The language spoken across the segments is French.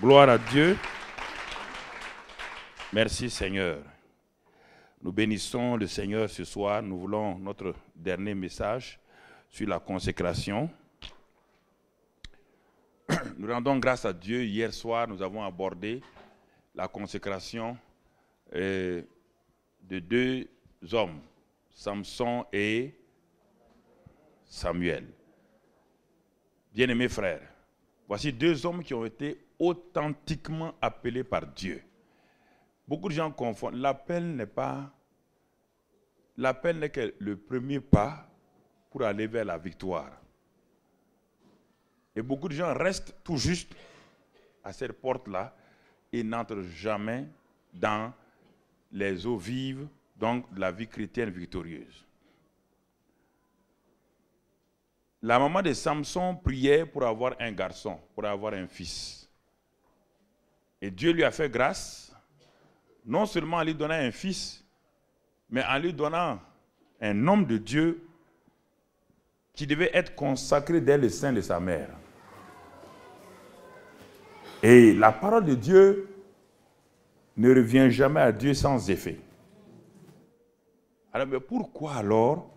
Gloire à Dieu. Merci Seigneur. Nous bénissons le Seigneur ce soir. Nous voulons notre dernier message sur la consécration. Nous rendons grâce à Dieu. Hier soir, nous avons abordé la consécration de deux hommes, Samson et Samuel. Bien-aimés frères, voici deux hommes qui ont été authentiquement appelés par Dieu. Beaucoup de gens confondent. L'appel n'est que le premier pas pour aller vers la victoire. Et beaucoup de gens restent tout juste à cette porte-là et n'entrent jamais dans les eaux vives, donc de la vie chrétienne victorieuse. La maman de Samson priait pour avoir un garçon, pour avoir un fils. Et Dieu lui a fait grâce, non seulement en lui donnant un fils, mais en lui donnant un homme de Dieu qui devait être consacré dès le sein de sa mère. Et la parole de Dieu ne revient jamais à Dieu sans effet. Alors, mais pourquoi alors,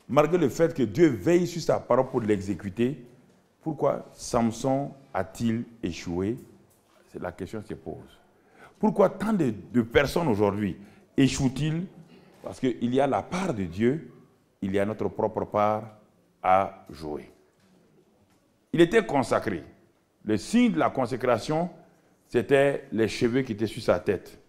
malgré le fait que Dieu veille sur sa parole pour l'exécuter, pourquoi Samson a-t-il échoué? C'est la question qui se pose. Pourquoi tant de personnes aujourd'hui échouent-ils? Parce qu'il y a la part de Dieu, il y a notre propre part à jouer. Il était consacré. Le signe de la consécration, c'était les cheveux qui étaient sur sa tête.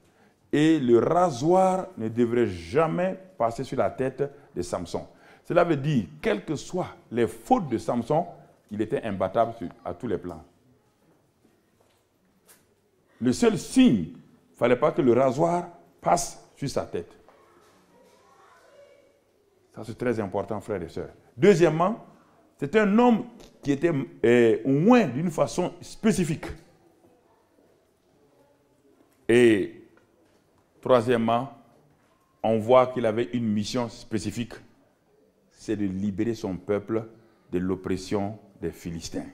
Et le rasoir ne devrait jamais passer sur la tête de Samson. Cela veut dire, quelles que soient les fautes de Samson, il était imbattable à tous les plans. Le seul signe, il ne fallait pas que le rasoir passe sur sa tête. Ça, c'est très important, frères et sœurs. Deuxièmement, c'est un homme qui était au moins d'une façon spécifique. Et troisièmement, on voit qu'il avait une mission spécifique, c'est de libérer son peuple de l'oppression des Philistins.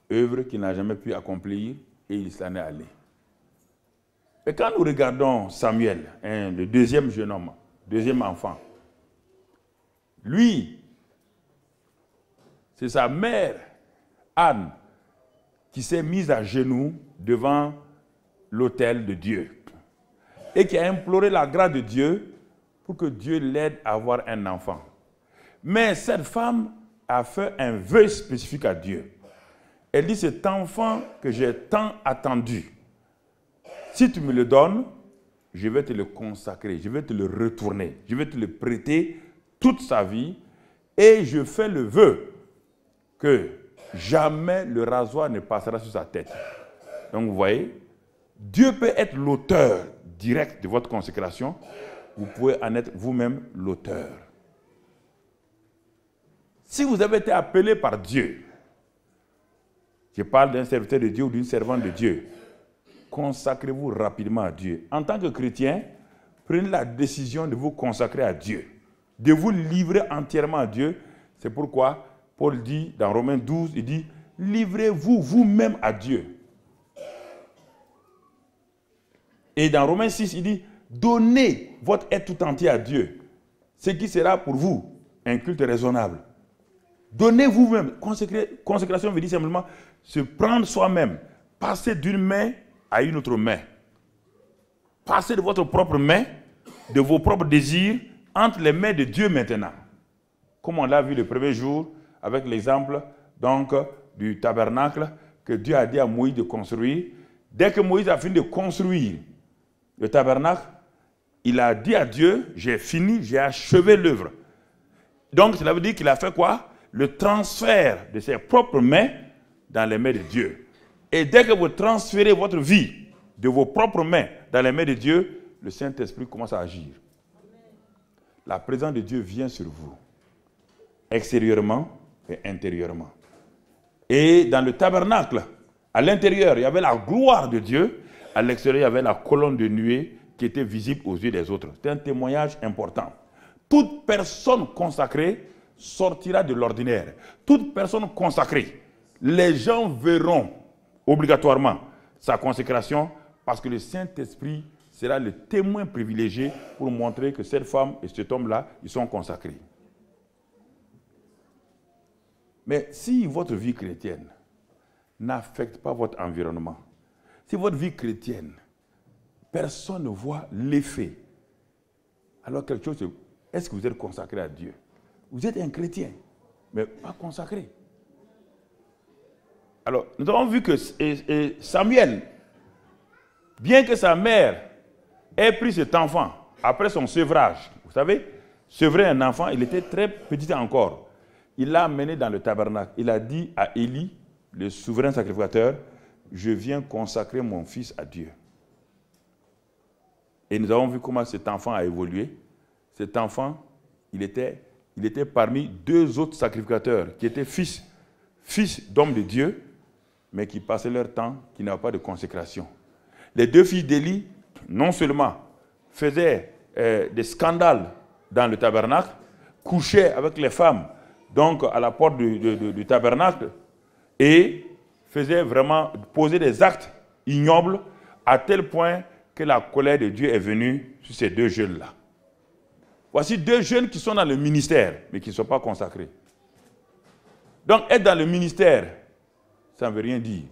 Œuvre qu'il n'a jamais pu accomplir et il s'en est allé. Et quand nous regardons Samuel, le deuxième jeune homme, deuxième enfant, lui, c'est sa mère, Anne, qui s'est mise à genoux devant l'autel de Dieu et qui a imploré la grâce de Dieu pour que Dieu l'aide à avoir un enfant. Mais cette femme a fait un vœu spécifique à Dieu. Elle dit, cet enfant que j'ai tant attendu, si tu me le donnes, je vais te le consacrer, je vais te le retourner, je vais te le prêter toute sa vie et je fais le vœu que jamais le rasoir ne passera sur sa tête. Donc vous voyez, Dieu peut être l'auteur direct de votre consécration, vous pouvez en être vous-même l'auteur. Si vous avez été appelé par Dieu, je parle d'un serviteur de Dieu ou d'une servante de Dieu, consacrez-vous rapidement à Dieu. En tant que chrétien, prenez la décision de vous consacrer à Dieu, de vous livrer entièrement à Dieu. C'est pourquoi Paul dit dans Romains 12, il dit, livrez-vous vous-même à Dieu. Et dans Romains 6, il dit, donnez votre être tout entier à Dieu, ce qui sera pour vous un culte raisonnable. Donnez vous-même. Consécration veut dire simplement se prendre soi-même, passer d'une main à une autre main. Passer de votre propre main, de vos propres désirs, entre les mains de Dieu maintenant. Comme on l'a vu le premier jour, avec l'exemple donc du tabernacle que Dieu a dit à Moïse de construire. Dès que Moïse a fini de construire le tabernacle, il a dit à Dieu, j'ai fini, j'ai achevé l'œuvre. Donc cela veut dire qu'il a fait quoi? Le transfert de ses propres mains dans les mains de Dieu. Et dès que vous transférez votre vie de vos propres mains dans les mains de Dieu, le Saint-Esprit commence à agir. La présence de Dieu vient sur vous, extérieurement et intérieurement. Et dans le tabernacle, à l'intérieur, il y avait la gloire de Dieu. À l'extérieur, il y avait la colonne de nuée qui était visible aux yeux des autres. C'est un témoignage important. Toute personne consacrée sortira de l'ordinaire. Toute personne consacrée, les gens verront obligatoirement sa consécration parce que le Saint-Esprit sera le témoin privilégié pour montrer que cette femme et cet homme-là, ils sont consacrés. Mais si votre vie chrétienne n'affecte pas votre environnement, si votre vie chrétienne, personne ne voit l'effet, alors quelque chose, est-ce que vous êtes consacré à Dieu? Vous êtes un chrétien, mais pas consacré. Alors, nous avons vu que Samuel, bien que sa mère ait pris cet enfant après son sevrage, vous savez, sevrer un enfant, il était très petit encore. Il l'a amené dans le tabernacle. Il a dit à Élie, le souverain sacrificateur, je viens consacrer mon fils à Dieu. Et nous avons vu comment cet enfant a évolué. Cet enfant, il était parmi deux autres sacrificateurs qui étaient fils d'hommes de Dieu, mais qui passaient leur temps, qui n'avaient pas de consécration. Les deux fils d'Élie, non seulement faisaient des scandales dans le tabernacle, couchaient avec les femmes, donc à la porte du tabernacle, et faisaient vraiment poser des actes ignobles à tel point que la colère de Dieu est venue sur ces deux jeunes-là. Voici deux jeunes qui sont dans le ministère, mais qui ne sont pas consacrés. Donc être dans le ministère, ça ne veut rien dire.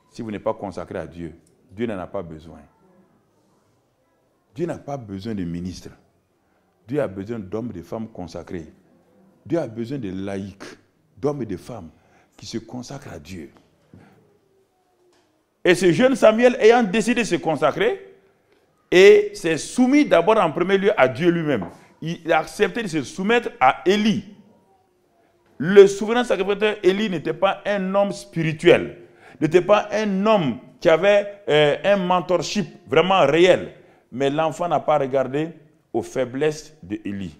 Si vous n'êtes pas consacré à Dieu, Dieu n'en a pas besoin. Dieu n'a pas besoin de ministres. Dieu a besoin d'hommes et de femmes consacrés. Dieu a besoin de laïcs, d'hommes et de femmes qui se consacrent à Dieu. Et ce jeune Samuel, ayant décidé de se consacrer, et s'est soumis d'abord en premier lieu à Dieu lui-même. Il a accepté de se soumettre à Élie. Le souverain sacrificateur Élie n'était pas un homme spirituel, n'était pas un homme qui avait un mentorship vraiment réel. Mais l'enfant n'a pas regardé aux faiblesses d'Élie.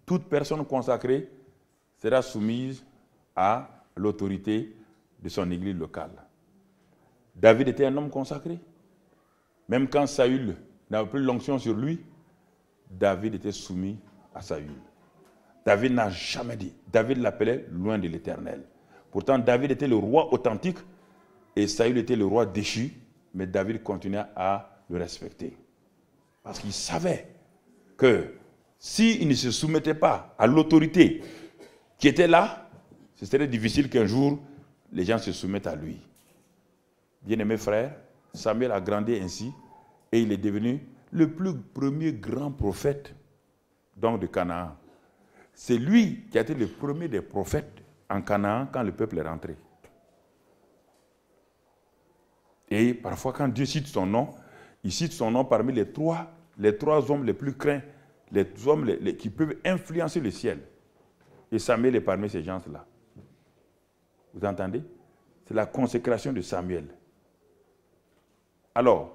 Toute personne consacrée sera soumise à l'autorité de son église locale. David était un homme consacré. Même quand Saül n'avait plus l'onction sur lui, David était soumis à Saül. David n'a jamais dit. David l'appelait loin de l'Éternel. Pourtant, David était le roi authentique et Saül était le roi déchu, mais David continuait à le respecter. Parce qu'il savait que s'il ne se soumettait pas à l'autorité qui était là, ce serait difficile qu'un jour les gens se soumettent à lui. Bien-aimés frères, Samuel a grandi ainsi et il est devenu le premier grand prophète donc de Canaan. C'est lui qui a été le premier des prophètes en Canaan quand le peuple est rentré. Et parfois quand Dieu cite son nom, il cite son nom parmi les trois hommes les plus craints, les hommes qui peuvent influencer le ciel. Et Samuel est parmi ces gens-là. Vous entendez? C'est la consécration de Samuel. Alors,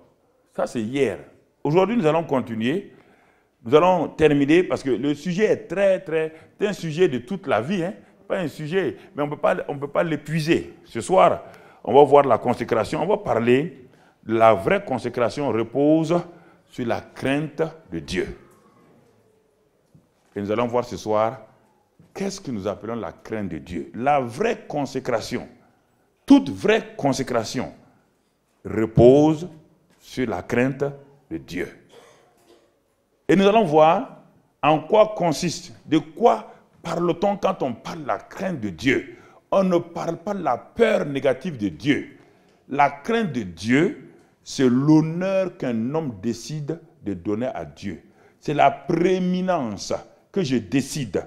ça c'est hier. Aujourd'hui, nous allons continuer. Nous allons terminer parce que le sujet est c'est un sujet de toute la vie. Pas un sujet, mais on ne peut pas l'épuiser. Ce soir, on va voir la consécration. On va parler de la vraie consécration repose sur la crainte de Dieu. Et nous allons voir ce soir qu'est-ce que nous appelons la crainte de Dieu. La vraie consécration, toute vraie consécration repose sur la crainte de Dieu. Et nous allons voir en quoi consiste, de quoi parle-t-on quand on parle de la crainte de Dieu. On ne parle pas de la peur négative de Dieu. La crainte de Dieu, c'est l'honneur qu'un homme décide de donner à Dieu. C'est la prééminence que je décide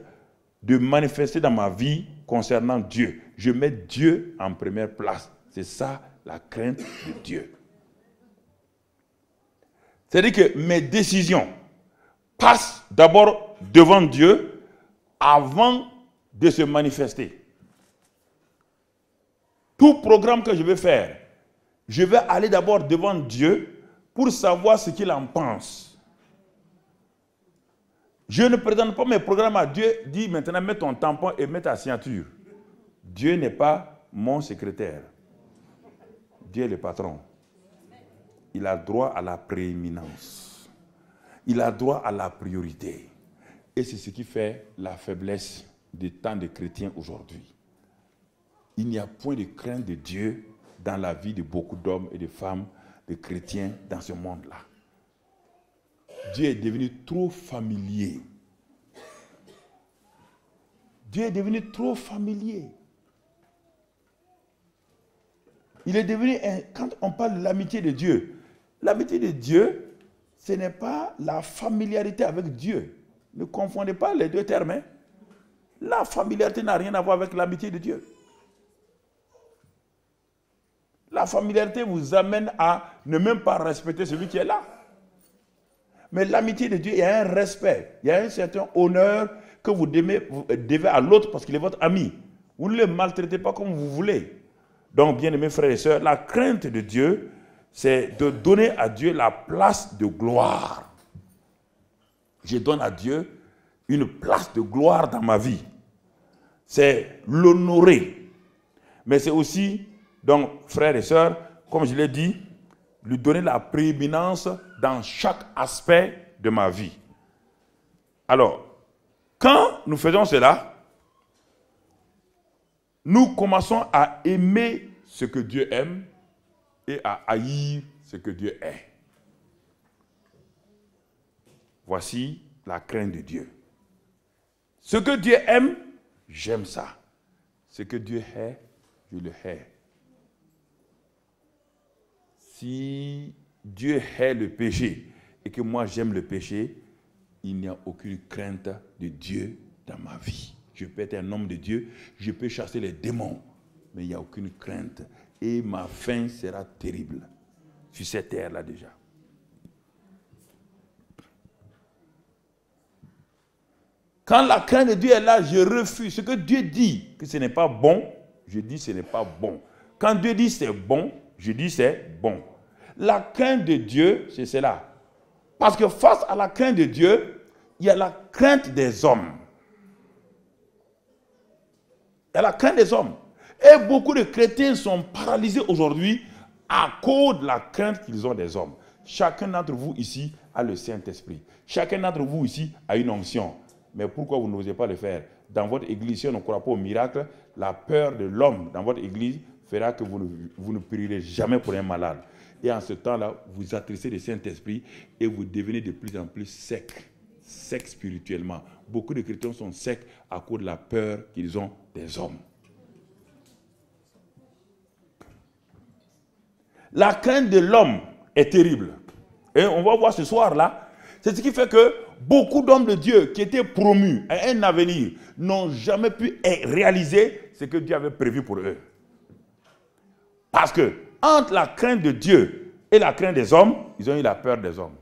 de manifester dans ma vie concernant Dieu. Je mets Dieu en première place. C'est ça la crainte de Dieu. C'est-à-dire que mes décisions passent d'abord devant Dieu avant de se manifester. Tout programme que je vais faire, je vais aller d'abord devant Dieu pour savoir ce qu'il en pense. Je ne présente pas mes programmes à Dieu, dis maintenant mets ton tampon et mets ta signature. Dieu n'est pas mon secrétaire. Dieu est le patron. Il a droit à la prééminence. Il a droit à la priorité. Et c'est ce qui fait la faiblesse de tant de chrétiens aujourd'hui. Il n'y a point de crainte de Dieu dans la vie de beaucoup d'hommes et de femmes, de chrétiens dans ce monde-là. Dieu est devenu trop familier. Dieu est devenu trop familier. Il est devenu, quand on parle de l'amitié de Dieu, l'amitié de Dieu, ce n'est pas la familiarité avec Dieu. Ne confondez pas les deux termes. Hein. La familiarité n'a rien à voir avec l'amitié de Dieu. La familiarité vous amène à ne même pas respecter celui qui est là. Mais l'amitié de Dieu, il y a un respect, il y a un certain honneur que vous devez à l'autre parce qu'il est votre ami. Vous ne le maltraitez pas comme vous voulez. Donc, bien-aimés frères et sœurs, la crainte de Dieu, c'est de donner à Dieu la place de gloire. Je donne à Dieu une place de gloire dans ma vie. C'est l'honorer. Mais c'est aussi, donc, frères et sœurs, comme je l'ai dit, lui donner la prééminence dans chaque aspect de ma vie. Alors, quand nous faisons cela, nous commençons à aimer ce que Dieu aime et à haïr ce que Dieu est. Voici la crainte de Dieu. Ce que Dieu aime, j'aime ça. Ce que Dieu hait, je le hais. Si Dieu hait le péché et que moi j'aime le péché, il n'y a aucune crainte de Dieu dans ma vie. Je peux être un homme de Dieu, je peux chasser les démons, mais il n'y a aucune crainte. Et ma fin sera terrible sur cette terre-là déjà. Quand la crainte de Dieu est là, je refuse. Ce que Dieu dit que ce n'est pas bon, je dis ce n'est pas bon. Quand Dieu dit c'est bon, je dis c'est bon. La crainte de Dieu, c'est cela. Parce que face à la crainte de Dieu, il y a la crainte des hommes. Il y a la crainte des hommes. Et beaucoup de chrétiens sont paralysés aujourd'hui à cause de la crainte qu'ils ont des hommes. Chacun d'entre vous ici a le Saint-Esprit. Chacun d'entre vous ici a une onction. Mais pourquoi vous n'osez pas le faire? Dans votre église, si on ne croit pas au miracle, la peur de l'homme dans votre église fera que vous ne prierez jamais pour un malade. Et en ce temps-là, vous attristez le Saint-Esprit et vous devenez de plus en plus sec spirituellement. Beaucoup de chrétiens sont secs à cause de la peur qu'ils ont des hommes. La crainte de l'homme est terrible. Et on va voir ce soir-là, c'est ce qui fait que beaucoup d'hommes de Dieu qui étaient promus à un avenir n'ont jamais pu réaliser ce que Dieu avait prévu pour eux. Parce que entre la crainte de Dieu et la crainte des hommes, ils ont eu la peur des hommes.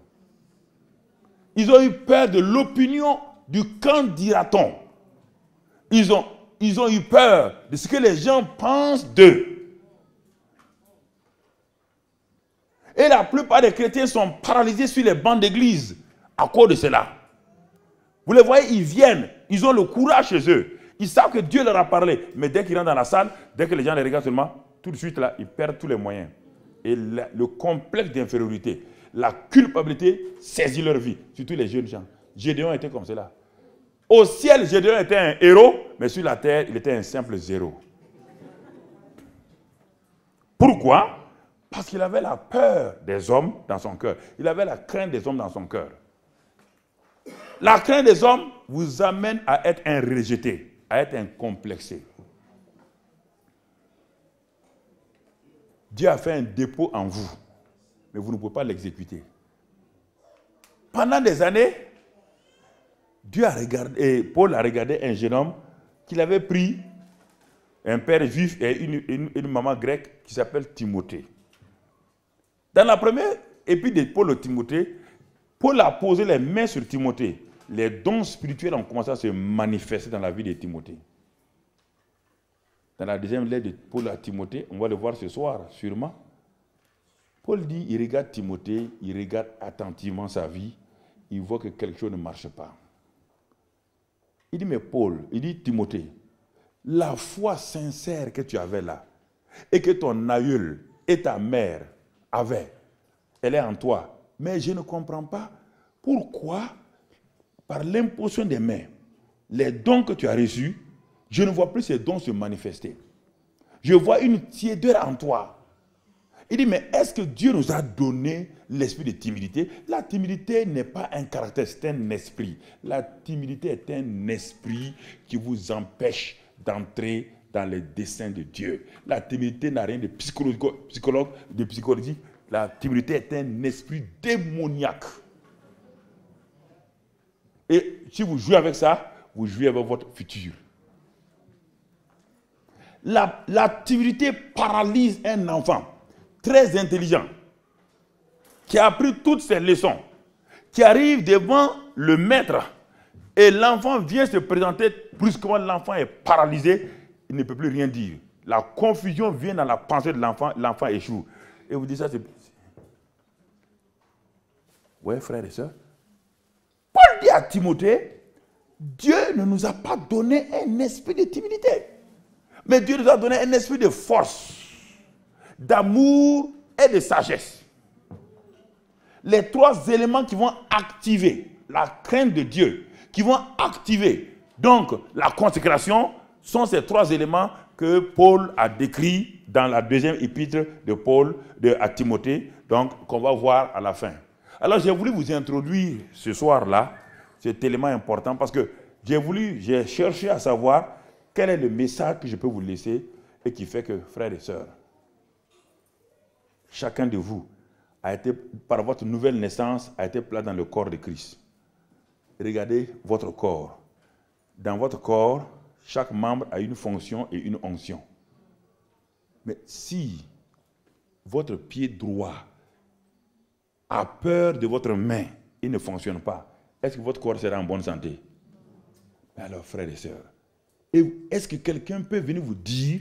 Ils ont eu peur de l'opinion du qu'en dira-t-on. Ils ont eu peur de ce que les gens pensent d'eux. Et la plupart des chrétiens sont paralysés sur les bancs d'église à cause de cela. Vous les voyez, ils viennent, ils ont le courage chez eux. Ils savent que Dieu leur a parlé. Mais dès qu'ils rentrent dans la salle, dès que les gens les regardent seulement, tout de suite là, ils perdent tous les moyens. Et le complexe d'infériorité, la culpabilité saisit leur vie, surtout les jeunes gens. Gédéon était comme cela. Au ciel, Gédéon était un héros, mais sur la terre, il était un simple zéro. Pourquoi? Parce qu'il avait la peur des hommes dans son cœur. Il avait la crainte des hommes dans son cœur. La crainte des hommes vous amène à être un rejeté, à être un complexé. Dieu a fait un dépôt en vous, mais vous ne pouvez pas l'exécuter. Pendant des années, Paul a regardé un jeune homme qu'il avait pris, un père juif et une maman grecque qui s'appelle Timothée. Dans la première épître de Paul au Timothée, Paul a posé les mains sur Timothée. Les dons spirituels ont commencé à se manifester dans la vie de Timothée. Dans la deuxième lettre de Paul à Timothée, on va le voir ce soir, sûrement. Paul dit, il regarde Timothée, il regarde attentivement sa vie, il voit que quelque chose ne marche pas. Il dit, mais Paul, il dit, Timothée, la foi sincère que tu avais là, et que ton aïeul et ta mère avaient, elle est en toi. Mais je ne comprends pas pourquoi, par l'imposition des mains, les dons que tu as reçus, je ne vois plus ces dons se manifester. Je vois une tiédeur en toi. Il dit, mais est-ce que Dieu nous a donné l'esprit de timidité? La timidité n'est pas un caractère, c'est un esprit. La timidité est un esprit qui vous empêche d'entrer dans les desseins de Dieu. La timidité n'a rien de psychologique. La timidité est un esprit démoniaque. Et si vous jouez avec ça, vous jouez avec votre futur. La timidité paralyse un enfant très intelligent, qui a appris toutes ses leçons, qui arrive devant le maître, et l'enfant vient se présenter brusquement, l'enfant est paralysé, il ne peut plus rien dire. La confusion vient dans la pensée de l'enfant, l'enfant échoue. Et vous dites ça, c'est... Oui, frères et sœurs. Paul dit à Timothée, Dieu ne nous a pas donné un esprit de timidité, mais Dieu nous a donné un esprit de force, d'amour et de sagesse. Les trois éléments qui vont activer la crainte de Dieu, qui vont activer donc la consécration, sont ces trois éléments que Paul a décrits dans la deuxième épître de Paul à Timothée, donc qu'on va voir à la fin. Alors j'ai voulu vous introduire ce soir-là cet élément important parce que j'ai cherché à savoir quel est le message que je peux vous laisser et qui fait que, frères et sœurs, chacun de vous a été, par votre nouvelle naissance, a été placé dans le corps de Christ. Regardez votre corps. Dans votre corps, chaque membre a une fonction et une onction. Mais si votre pied droit a peur de votre main et ne fonctionne pas, est-ce que votre corps sera en bonne santé? Alors, frères et sœurs, est-ce que quelqu'un peut venir vous dire,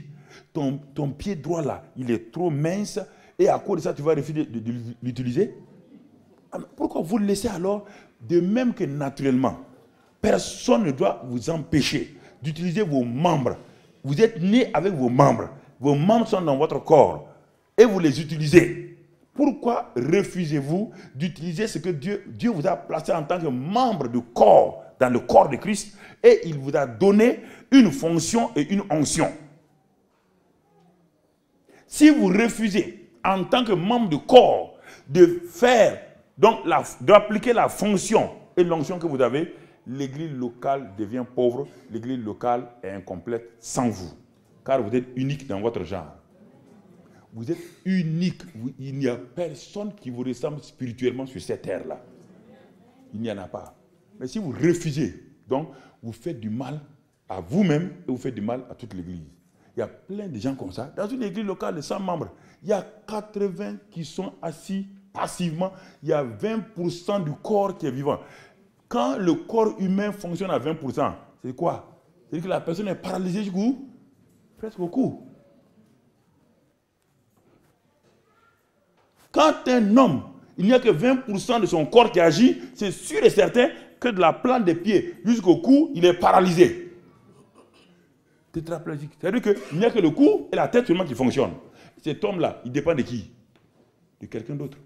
ton pied droit là, il est trop mince, et à cause de ça, tu vas refuser de l'utiliser? Pourquoi vous le laissez alors? De même que naturellement, personne ne doit vous empêcher d'utiliser vos membres. Vous êtes né avec vos membres. Vos membres sont dans votre corps et vous les utilisez. Pourquoi refusez-vous d'utiliser ce que Dieu vous a placé en tant que membre du corps, dans le corps de Christ, et il vous a donné une fonction et une onction? Si vous refusez, en tant que membre du corps, de faire, donc d'appliquer la fonction et l'onction que vous avez, l'église locale devient pauvre, l'église locale est incomplète sans vous, car vous êtes unique dans votre genre. Vous êtes unique. Il n'y a personne qui vous ressemble spirituellement sur cette terre-là. Il n'y en a pas. Mais si vous refusez, donc vous faites du mal à vous-même et vous faites du mal à toute l'église. Il y a plein de gens comme ça. Dans une église locale de 100 membres, il y a 80 qui sont assis passivement. Il y a 20% du corps qui est vivant. Quand le corps humain fonctionne à 20%, c'est quoi? C'est-à-dire que la personne est paralysée du cou, presque au cou. Quand un homme, il n'y a que 20% de son corps qui agit, c'est sûr et certain que de la plante des pieds jusqu'au cou, il est paralysé. Tétraplégique. C'est-à-dire qu'il n'y a que le cou et la tête seulement qui fonctionnent. Cet homme-là, il dépend de qui? De quelqu'un d'autre.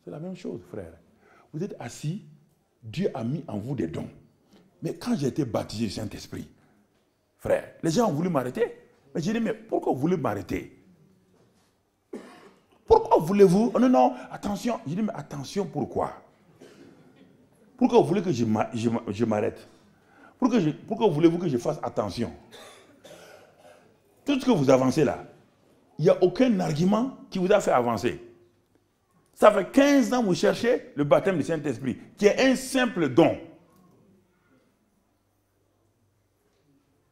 C'est la même chose, frère. Vous êtes assis, Dieu a mis en vous des dons. Mais quand j'ai été baptisé du Saint-Esprit, frère, les gens ont voulu m'arrêter. Mais j'ai dit, mais pourquoi vous voulez m'arrêter? Pourquoi voulez-vous? Oh non, non, attention. J'ai dit, mais attention, pourquoi? Pourquoi vous voulez que je m'arrête? Pourquoi voulez-vous que je fasse attention? Tout ce que vous avancez là, il n'y a aucun argument qui vous a fait avancer. Ça fait 15 ans que vous cherchez le baptême du Saint-Esprit, qui est un simple don.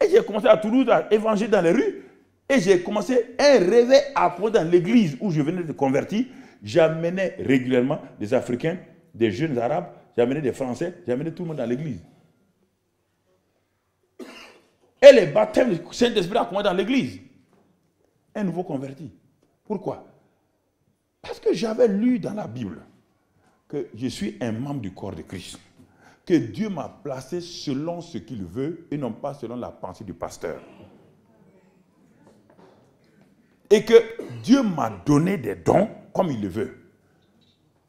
Et j'ai commencé à Toulouse à évangéliser dans les rues. Et j'ai commencé un réveil à prendre dans l'église où je venais de convertir. J'amenais régulièrement des Africains, des jeunes Arabes, j'amenais des Français, j'amenais tout le monde dans l'église. Et les baptêmes du Saint-Esprit a commencé dans l'église. Un nouveau converti. Pourquoi? Parce que j'avais lu dans la Bible que je suis un membre du corps de Christ. Que Dieu m'a placé selon ce qu'il veut et non pas selon la pensée du pasteur. Et que Dieu m'a donné des dons comme il le veut.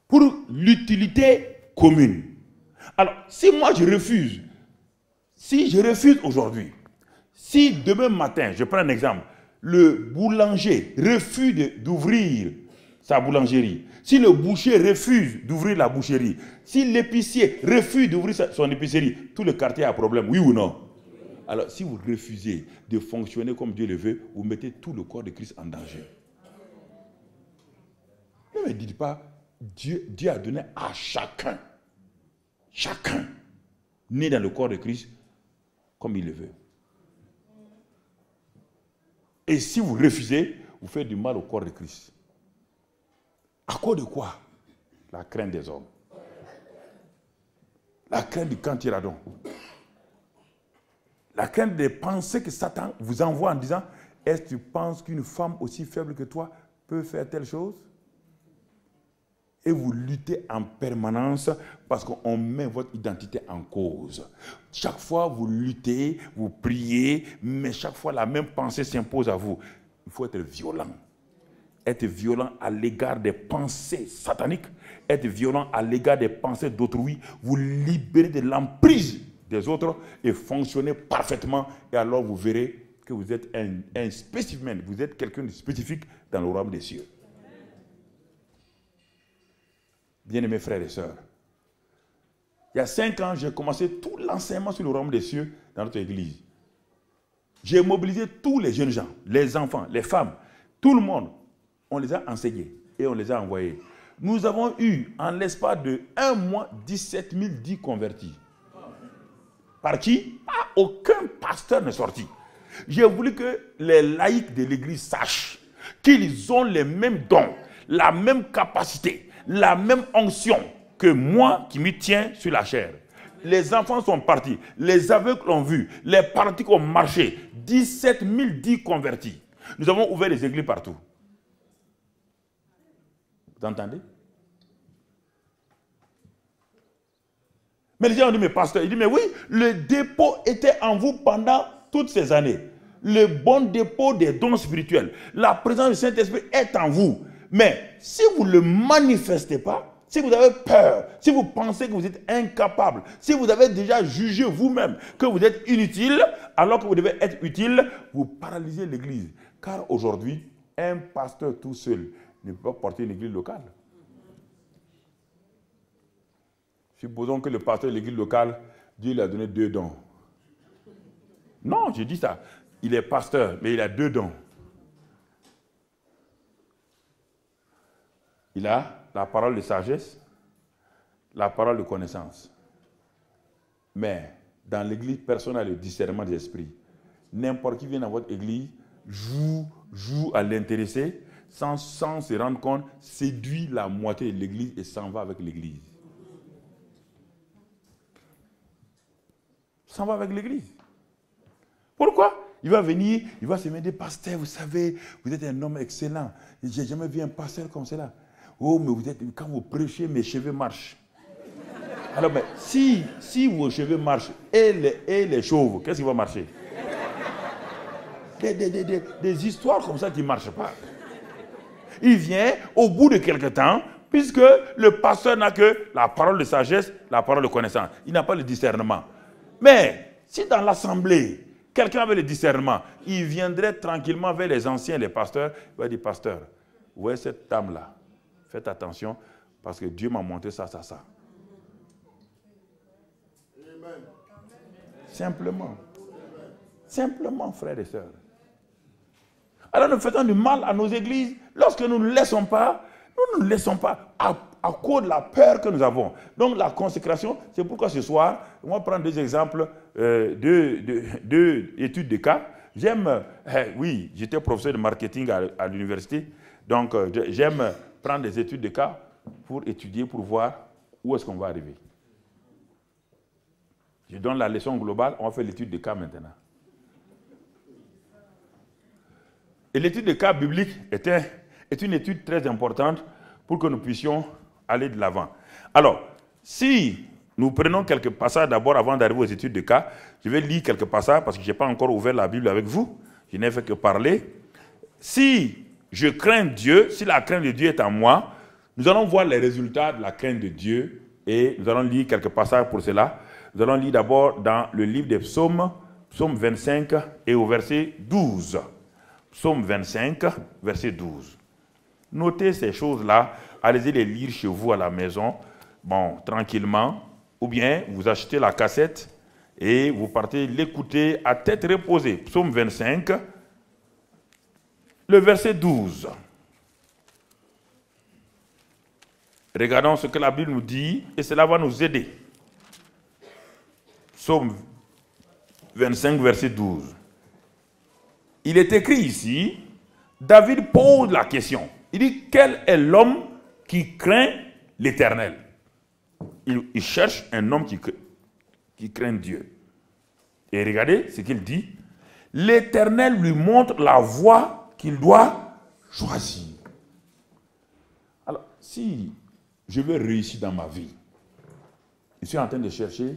Pour l'utilité commune. Alors, si moi je refuse, si je refuse aujourd'hui, si demain matin, je prends un exemple, le boulanger refuse d'ouvrir sa boulangerie, si le boucher refuse d'ouvrir la boucherie, si l'épicier refuse d'ouvrir son épicerie, tout le quartier a problème, oui ou non? Alors, si vous refusez de fonctionner comme Dieu le veut, vous mettez tout le corps de Christ en danger. Ne me dites pas, Dieu a donné à chacun, né dans le corps de Christ, comme il le veut. Et si vous refusez, vous faites du mal au corps de Christ. À cause de quoi? La crainte des hommes. La crainte du cantiradon. La crainte des pensées que Satan vous envoie en disant, est-ce que tu penses qu'une femme aussi faible que toi peut faire telle chose? Et vous luttez en permanence parce qu'on met votre identité en cause. Chaque fois, vous luttez, vous priez, mais chaque fois, la même pensée s'impose à vous. Il faut être violent. Être violent à l'égard des pensées sataniques, être violent à l'égard des pensées d'autrui, vous libérer de l'emprise des autres et fonctionner parfaitement. Et alors, vous verrez que vous êtes un spécimen, vous êtes quelqu'un de spécifique dans le royaume des cieux. Bien-aimés frères et sœurs, il y a 5 ans, j'ai commencé tout l'enseignement sur le royaume des cieux dans notre église. J'ai mobilisé tous les jeunes gens, les enfants, les femmes, tout le monde. On les a enseignés et on les a envoyés. Nous avons eu, en l'espace de 1 mois, 17 010 convertis. Par qui? Aucun pasteur n'est sorti. J'ai voulu que les laïcs de l'église sachent qu'ils ont les mêmes dons, la même capacité, la même onction que moi qui m'y tiens sur la chair. Les enfants sont partis, les aveugles ont vu, les paralysés ont marché. 17 010 convertis. Nous avons ouvert des églises partout. Vous entendez? Mais les gens ont dit, mais pasteur, il dit, mais oui, le dépôt était en vous pendant toutes ces années. Le bon dépôt des dons spirituels. La présence du Saint-Esprit est en vous. Mais si vous ne le manifestez pas, si vous avez peur, si vous pensez que vous êtes incapable, si vous avez déjà jugé vous-même que vous êtes inutile, alors que vous devez être utile, vous paralysez l'église. Car aujourd'hui, un pasteur tout seul ne peut pas porter une église locale. Supposons que le pasteur de l'église locale, Dieu lui a donné 2 dons. Non, j'ai dit ça. Il est pasteur, mais il a 2 dons. Il a la parole de sagesse, la parole de connaissance. Mais dans l'église, personne n'a le discernement des esprits. N'importe qui vient dans votre église, joue à l'intéresser, sans se rendre compte, séduit la moitié de l'église et s'en va avec l'église. S'en va avec l'église. Pourquoi? Il va venir, il va se mettre des pasteurs, vous savez, vous êtes un homme excellent. Je n'ai jamais vu un pasteur comme cela. Oh, mais vous êtes, quand vous prêchez, mes cheveux marchent. Alors, mais si vos cheveux marchent et les chauves, qu'est-ce qui va marcher? Des histoires comme ça qui ne marchent pas. Il vient au bout de quelque temps, puisque le pasteur n'a que la parole de sagesse, la parole de connaissance. Il n'a pas le discernement. Mais si dans l'assemblée, quelqu'un avait le discernement, il viendrait tranquillement vers les anciens, les pasteurs, il va dire, pasteur, vous voyez cette dame-là, faites attention, parce que Dieu m'a montré ça, ça, ça. Amen. Simplement. Simplement, frères et sœurs. Alors nous faisons du mal à nos églises lorsque nous ne laissons pas, à cause de la peur que nous avons. Donc la consécration, c'est pourquoi ce soir, on va prendre 2 exemples, 2 études de cas. J'aime, oui, j'étais professeur de marketing à l'université, donc j'aime prendre des études de cas pour étudier, pour voir où est-ce qu'on va arriver. Je donne la leçon globale, on va faire l'étude de cas maintenant. Et l'étude de cas biblique est une étude très importante pour que nous puissions aller de l'avant. Alors, si nous prenons quelques passages d'abord avant d'arriver aux études de cas, je vais lire quelques passages parce que je n'ai pas encore ouvert la Bible avec vous. Je n'ai fait que parler. Si je crains Dieu, si la crainte de Dieu est en moi, nous allons voir les résultats de la crainte de Dieu et nous allons lire quelques passages pour cela. Nous allons lire d'abord dans le livre des psaumes, psaume 25 et au verset 12. Psaume 25, verset 12. Notez ces choses-là, allez-y les lire chez vous à la maison, bon, tranquillement, ou bien vous achetez la cassette et vous partez l'écouter à tête reposée. Psaume 25, le verset 12. Regardons ce que la Bible nous dit et cela va nous aider. Psaume 25, verset 12. Il est écrit ici, David pose la question. Il dit, quel est l'homme qui craint l'Éternel? Il cherche un homme qui craint Dieu. Et regardez ce qu'il dit. L'Éternel lui montre la voie qu'il doit choisir. Alors, si je veux réussir dans ma vie, je suis en train de chercher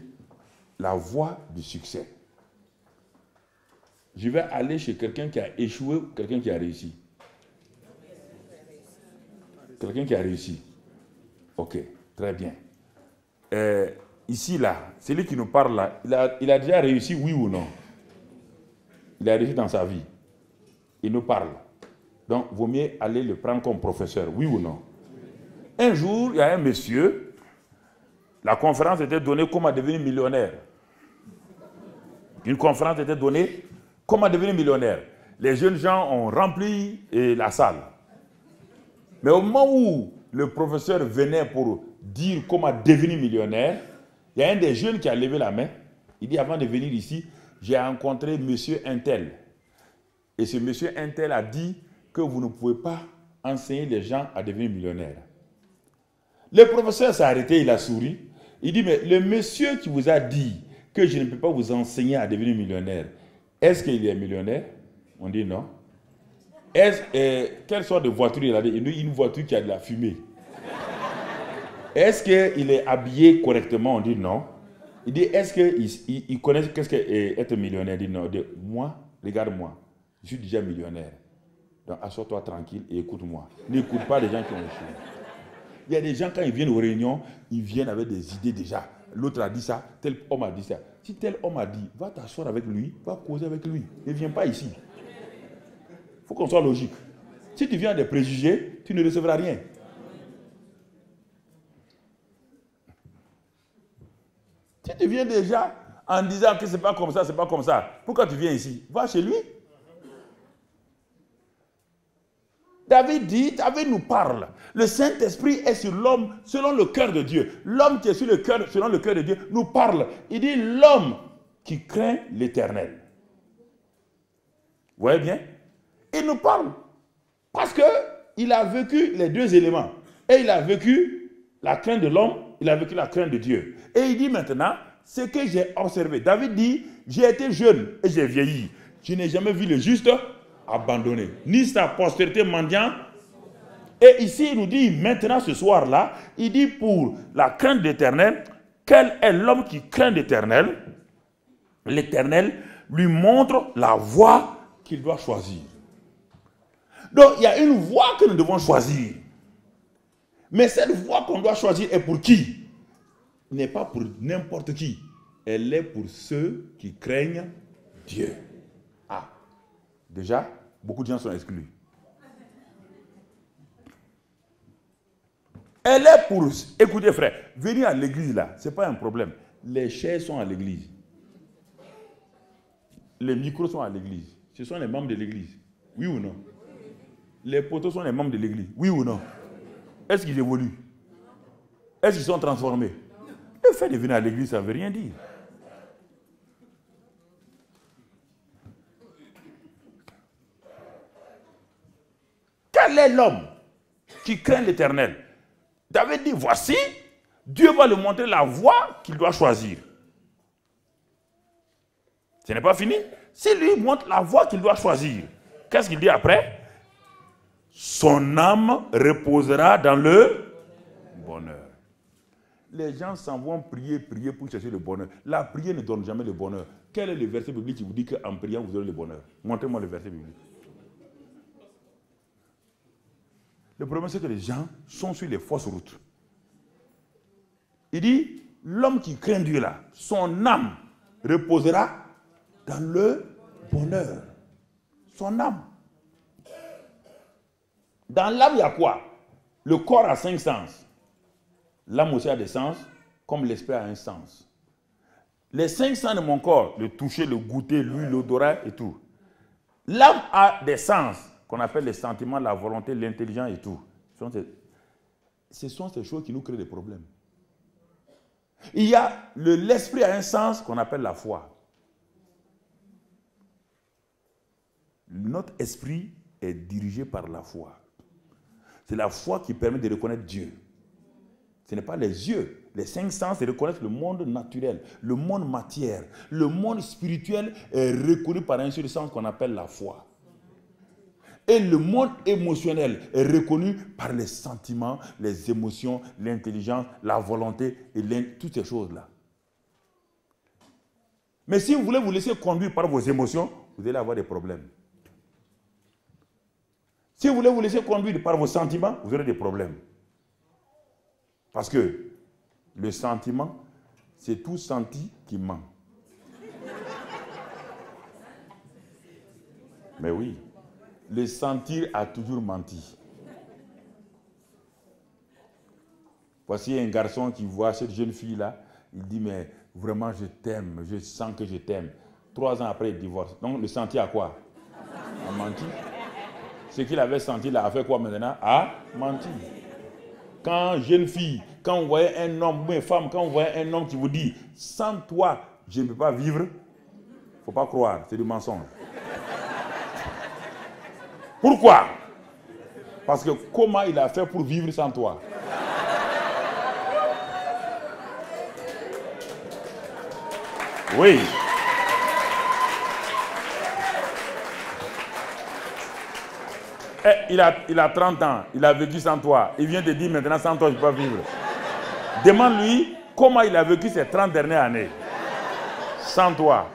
la voie du succès. Je vais aller chez quelqu'un qui a échoué ou quelqu'un qui a réussi. Quelqu'un qui a réussi. Ok, très bien. Ici, là, celui qui nous parle là, il a déjà réussi, oui ou non? Il a réussi dans sa vie. Il nous parle. Donc, il vaut mieux aller le prendre comme professeur, oui ou non? Un jour, il y a un monsieur, la conférence était donnée comment devenir millionnaire. Une conférence était donnée comment devenir millionnaire. Les jeunes gens ont rempli la salle. Mais au moment où le professeur venait pour dire comment devenir millionnaire, il y a un des jeunes qui a levé la main. Il dit, avant de venir ici, j'ai rencontré monsieur Intel. Et ce monsieur Intel a dit que vous ne pouvez pas enseigner les gens à devenir millionnaires. Le professeur s'est arrêté, il a souri. Il dit, mais le monsieur qui vous a dit que je ne peux pas vous enseigner à devenir millionnaire, est-ce qu'il est millionnaire? On dit non. Quelle sorte de voiture il a? Une voiture qui a de la fumée. Est-ce qu'il est habillé correctement? On dit non. Il dit, est-ce qu'il connaît qu'est-ce qu'être millionnaire? Il dit non. Il dit, moi, regarde-moi, je suis déjà millionnaire. Donc, assois-toi tranquille et écoute-moi. N'écoute pas les gens qui ont échoué. Il y a des gens, quand ils viennent aux réunions, ils viennent avec des idées déjà. L'autre a dit ça, tel homme a dit ça. Si tel homme a dit, va t'asseoir avec lui, va causer avec lui. Ne viens pas ici. Il faut qu'on soit logique. Si tu viens des préjugés, tu ne recevras rien. Si tu viens déjà en disant que ce n'est pas comme ça, c'est pas comme ça, pourquoi tu viens ici? Va chez lui. David dit, David nous parle. Le Saint-Esprit est sur l'homme selon le cœur de Dieu. L'homme qui est sur le cœur, selon le cœur de Dieu nous parle. Il dit l'homme qui craint l'Éternel. Vous voyez bien? Il nous parle. Parce qu'il a vécu les deux éléments. Et il a vécu la crainte de l'homme, il a vécu la crainte de Dieu. Et il dit maintenant, ce que j'ai observé. David dit, j'ai été jeune et j'ai vieilli. Je n'ai jamais vu le juste abandonné, ni sa postérité mendiant. Et ici, il nous dit, maintenant, ce soir-là, il dit pour la crainte de l'Éternel, quel est l'homme qui craint l'Éternel? L'Éternel lui montre la voie qu'il doit choisir. Donc, il y a une voie que nous devons choisir. Mais cette voie qu'on doit choisir est pour qui? N'est pas pour n'importe qui. Elle est pour ceux qui craignent Dieu. Ah, déjà, beaucoup de gens sont exclus. Elle est pour... Écoutez frère, venir à l'église là, ce n'est pas un problème. Les chaises sont à l'église. Les micros sont à l'église. Ce sont les membres de l'église. Oui ou non? Les poteaux sont les membres de l'église. Oui ou non? Est-ce qu'ils évoluent? Est-ce qu'ils sont transformés? Le fait de venir à l'église, ça ne veut rien dire. Quel est l'homme qui craint l'Éternel? David dit, voici, Dieu va lui montrer la voie qu'il doit choisir. Ce n'est pas fini. S'il lui montre la voie qu'il doit choisir, qu'est-ce qu'il dit après? Son âme reposera dans le bonheur. Les gens s'en vont prier pour chercher le bonheur. La prière ne donne jamais le bonheur. Quel est le verset biblique qui vous dit qu'en priant vous aurez le bonheur? Montrez-moi le verset biblique. Le problème, c'est que les gens sont sur les fausses routes. Il dit, l'homme qui craint Dieu là, son âme reposera dans le bonheur. Son âme. Dans l'âme, il y a quoi? Le corps a 5 sens. L'âme aussi a des sens, comme l'esprit a un sens. Les 5 sens de mon corps, le toucher, le goûter, l'huile, l'odorat et tout. L'âme a des sens, qu'on appelle les sentiments, la volonté, l'intelligence et tout. Ce sont ces choses qui nous créent des problèmes. Il y a l'esprit a un sens qu'on appelle la foi. Notre esprit est dirigé par la foi. C'est la foi qui permet de reconnaître Dieu. Ce n'est pas les yeux. Les 5 sens, c'est reconnaître le monde naturel, le monde matière. Le monde spirituel est reconnu par un seul sens qu'on appelle la foi. Et le monde émotionnel est reconnu par les sentiments, les émotions, l'intelligence, la volonté et toutes ces choses-là. Mais si vous voulez vous laisser conduire par vos émotions, vous allez avoir des problèmes. Si vous voulez vous laisser conduire par vos sentiments, vous aurez des problèmes. Parce que le sentiment, c'est tout senti qui ment. Mais oui, le sentir a toujours menti. Voici un garçon qui voit cette jeune fille-là, il dit, mais vraiment je t'aime, je sens que je t'aime. 3 ans après, il divorce. Donc le sentir a quoi? A menti. Ce qu'il avait senti là a fait quoi maintenant? A menti. Quand jeune fille, quand vous voyez un homme, ou une femme, quand vous voyez un homme qui vous dit, sans toi, je ne peux pas vivre, il ne faut pas croire, c'est du mensonge. Pourquoi? Parce que comment il a fait pour vivre sans toi? Oui. Il a 30 ans, il a vécu sans toi. Il vient te dire maintenant sans toi je ne peux pas vivre. Demande-lui comment il a vécu ces 30 dernières années. Sans toi.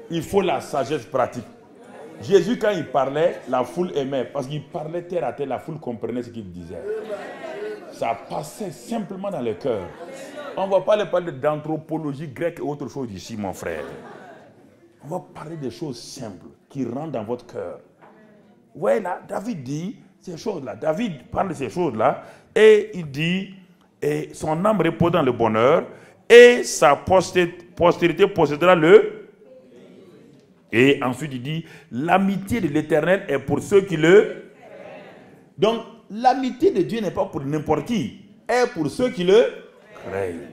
Il faut la sagesse pratique. Jésus, quand il parlait, la foule aimait. Parce qu'il parlait terre à terre, la foule comprenait ce qu'il disait. Ça passait simplement dans le cœur. On ne va pas parler d'anthropologie grecque et autre chose ici, mon frère. On va parler des choses simples qui rentrent dans votre cœur. Vous voyez là, David dit ces choses-là. David parle de ces choses-là et il dit et son âme repose dans le bonheur et sa postérité possédera le. Et ensuite il dit l'amitié de l'Éternel est pour ceux qui le. Donc l'amitié de Dieu n'est pas pour n'importe qui, est pour ceux qui le craignent.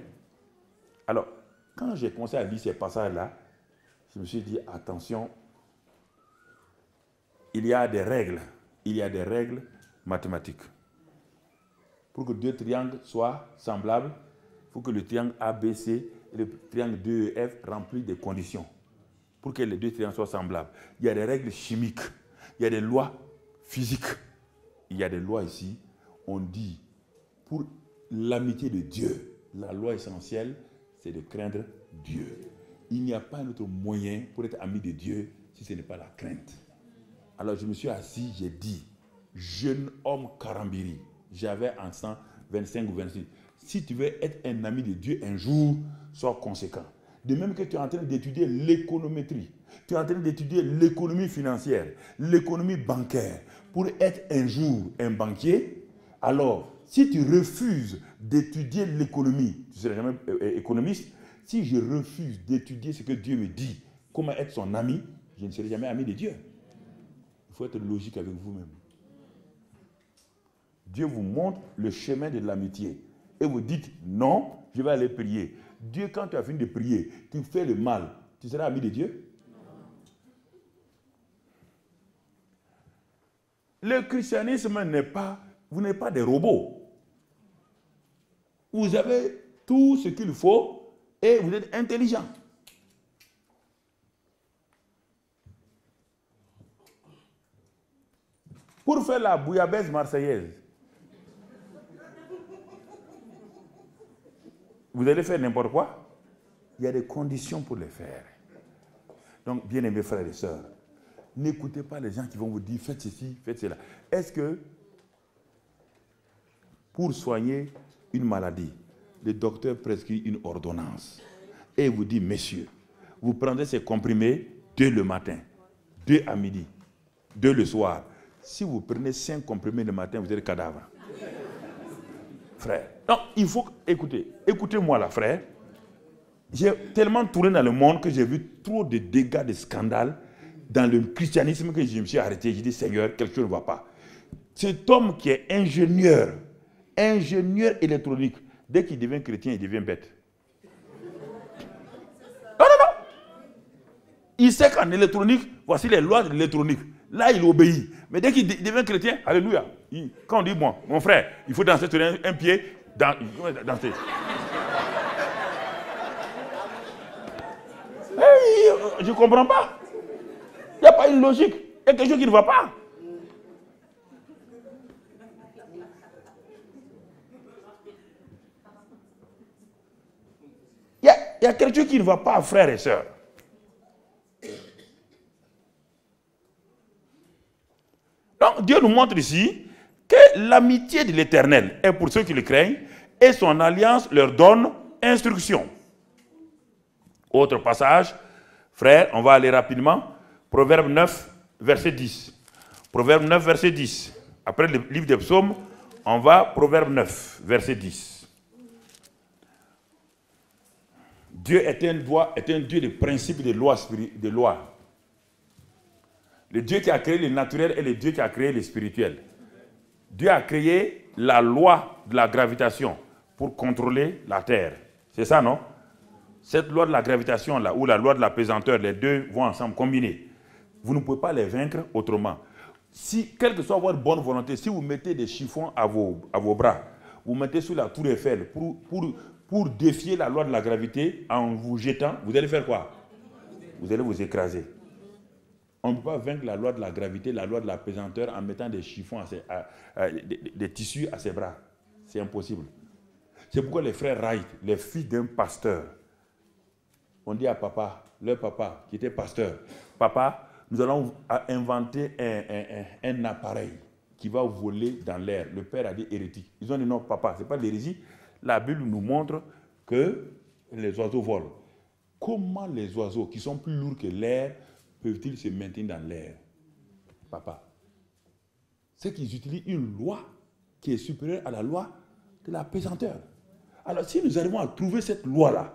Alors, quand j'ai commencé à lire ces passages-là, je me suis dit, attention, il y a des règles mathématiques. Pour que 2 triangles soient semblables, il faut que le triangle ABC et le triangle 2EF remplissent des conditions. Pour que les 2 triangles soient semblables. Il y a des règles chimiques, il y a des lois physiques. Il y a des lois ici, on dit, pour l'amitié de Dieu, la loi essentielle, c'est de craindre Dieu. Il n'y a pas un autre moyen pour être ami de Dieu si ce n'est pas la crainte. Alors je me suis assis, j'ai dit, jeune homme Karambiri, j'avais en 125 ou 26, si tu veux être un ami de Dieu un jour, sois conséquent. De même que tu es en train d'étudier l'économétrie, tu es en train d'étudier l'économie financière, l'économie bancaire, pour être un jour un banquier, alors si tu refuses d'étudier l'économie, tu ne seras jamais économiste. Si je refuse d'étudier ce que Dieu me dit, comment être son ami, je ne serai jamais ami de Dieu. Il faut être logique avec vous-même. Dieu vous montre le chemin de l'amitié. Et vous dites, non, je vais aller prier. Dieu, quand tu as fini de prier, tu fais le mal, tu seras ami de Dieu? Le christianisme n'est pas, vous n'êtes pas des robots. Vous avez tout ce qu'il faut et vous êtes intelligent. Pour faire la bouillabaisse marseillaise, vous allez faire n'importe quoi. Il y a des conditions pour le faire. Donc, bien-aimés frères et sœurs, n'écoutez pas les gens qui vont vous dire faites ceci, faites cela. Est-ce que pour soigner une maladie, le docteur prescrit une ordonnance et vous dit, messieurs, vous prendrez ces comprimés dès le matin, 2 à midi, 2 le soir. Si vous prenez 5 comprimés le matin, vous êtes cadavre. Frère. Non, il faut écouter. Écoutez-moi là, frère. J'ai tellement tourné dans le monde que j'ai vu trop de dégâts, de scandales dans le christianisme que je me suis arrêté. J'ai dit, Seigneur, quelque chose ne va pas. Cet homme qui est ingénieur électronique, dès qu'il devient chrétien, il devient bête. Non. Il sait qu'en électronique, voici les lois de l'électronique. Là, il obéit. Mais dès qu'il devient chrétien, alléluia. Quand on dit, bon, mon frère, il faut danser sur un pied, danser. Je ne comprends pas. Il n'y a pas une logique. Il y a quelque chose qui ne va pas. Il y a quelque chose qui ne va pas, frères et sœurs. Donc, Dieu nous montre ici que l'amitié de l'Éternel est pour ceux qui le craignent et son alliance leur donne instruction. Autre passage, frère, on va aller rapidement. Proverbe 9, verset 10. Proverbe 9, verset 10. Après le livre des psaumes, on va Proverbe 9, verset 10. Dieu est un Dieu de principes et de lois. Le Dieu qui a créé le naturel est le Dieu qui a créé le spirituel. Dieu a créé la loi de la gravitation pour contrôler la terre. C'est ça, non? Cette loi de la gravitation, là, ou la loi de la pesanteur, les deux vont ensemble, combinés. Vous ne pouvez pas les vaincre autrement. Si, quelle que soit votre bonne volonté, si vous mettez des chiffons à vos bras, vous mettez sur la tour Eiffel pour défier la loi de la gravité en vous jetant, vous allez faire quoi? Vous allez vous écraser. On ne peut pas vaincre la loi de la gravité, la loi de la pesanteur en mettant des chiffons, des tissus à ses bras. C'est impossible. C'est pourquoi les frères Wright, les fils d'un pasteur, on dit à papa, leur papa qui était pasteur, papa, nous allons inventer un appareil qui va voler dans l'air. Le père a dit hérétique. Ils ont dit non, papa, ce n'est pas l'hérésie. La Bible nous montre que les oiseaux volent. Comment les oiseaux qui sont plus lourds que l'air peuvent-ils se maintenir dans l'air? Papa, c'est qu'ils utilisent une loi qui est supérieure à la loi de la pesanteur. Alors si nous arrivons à trouver cette loi-là,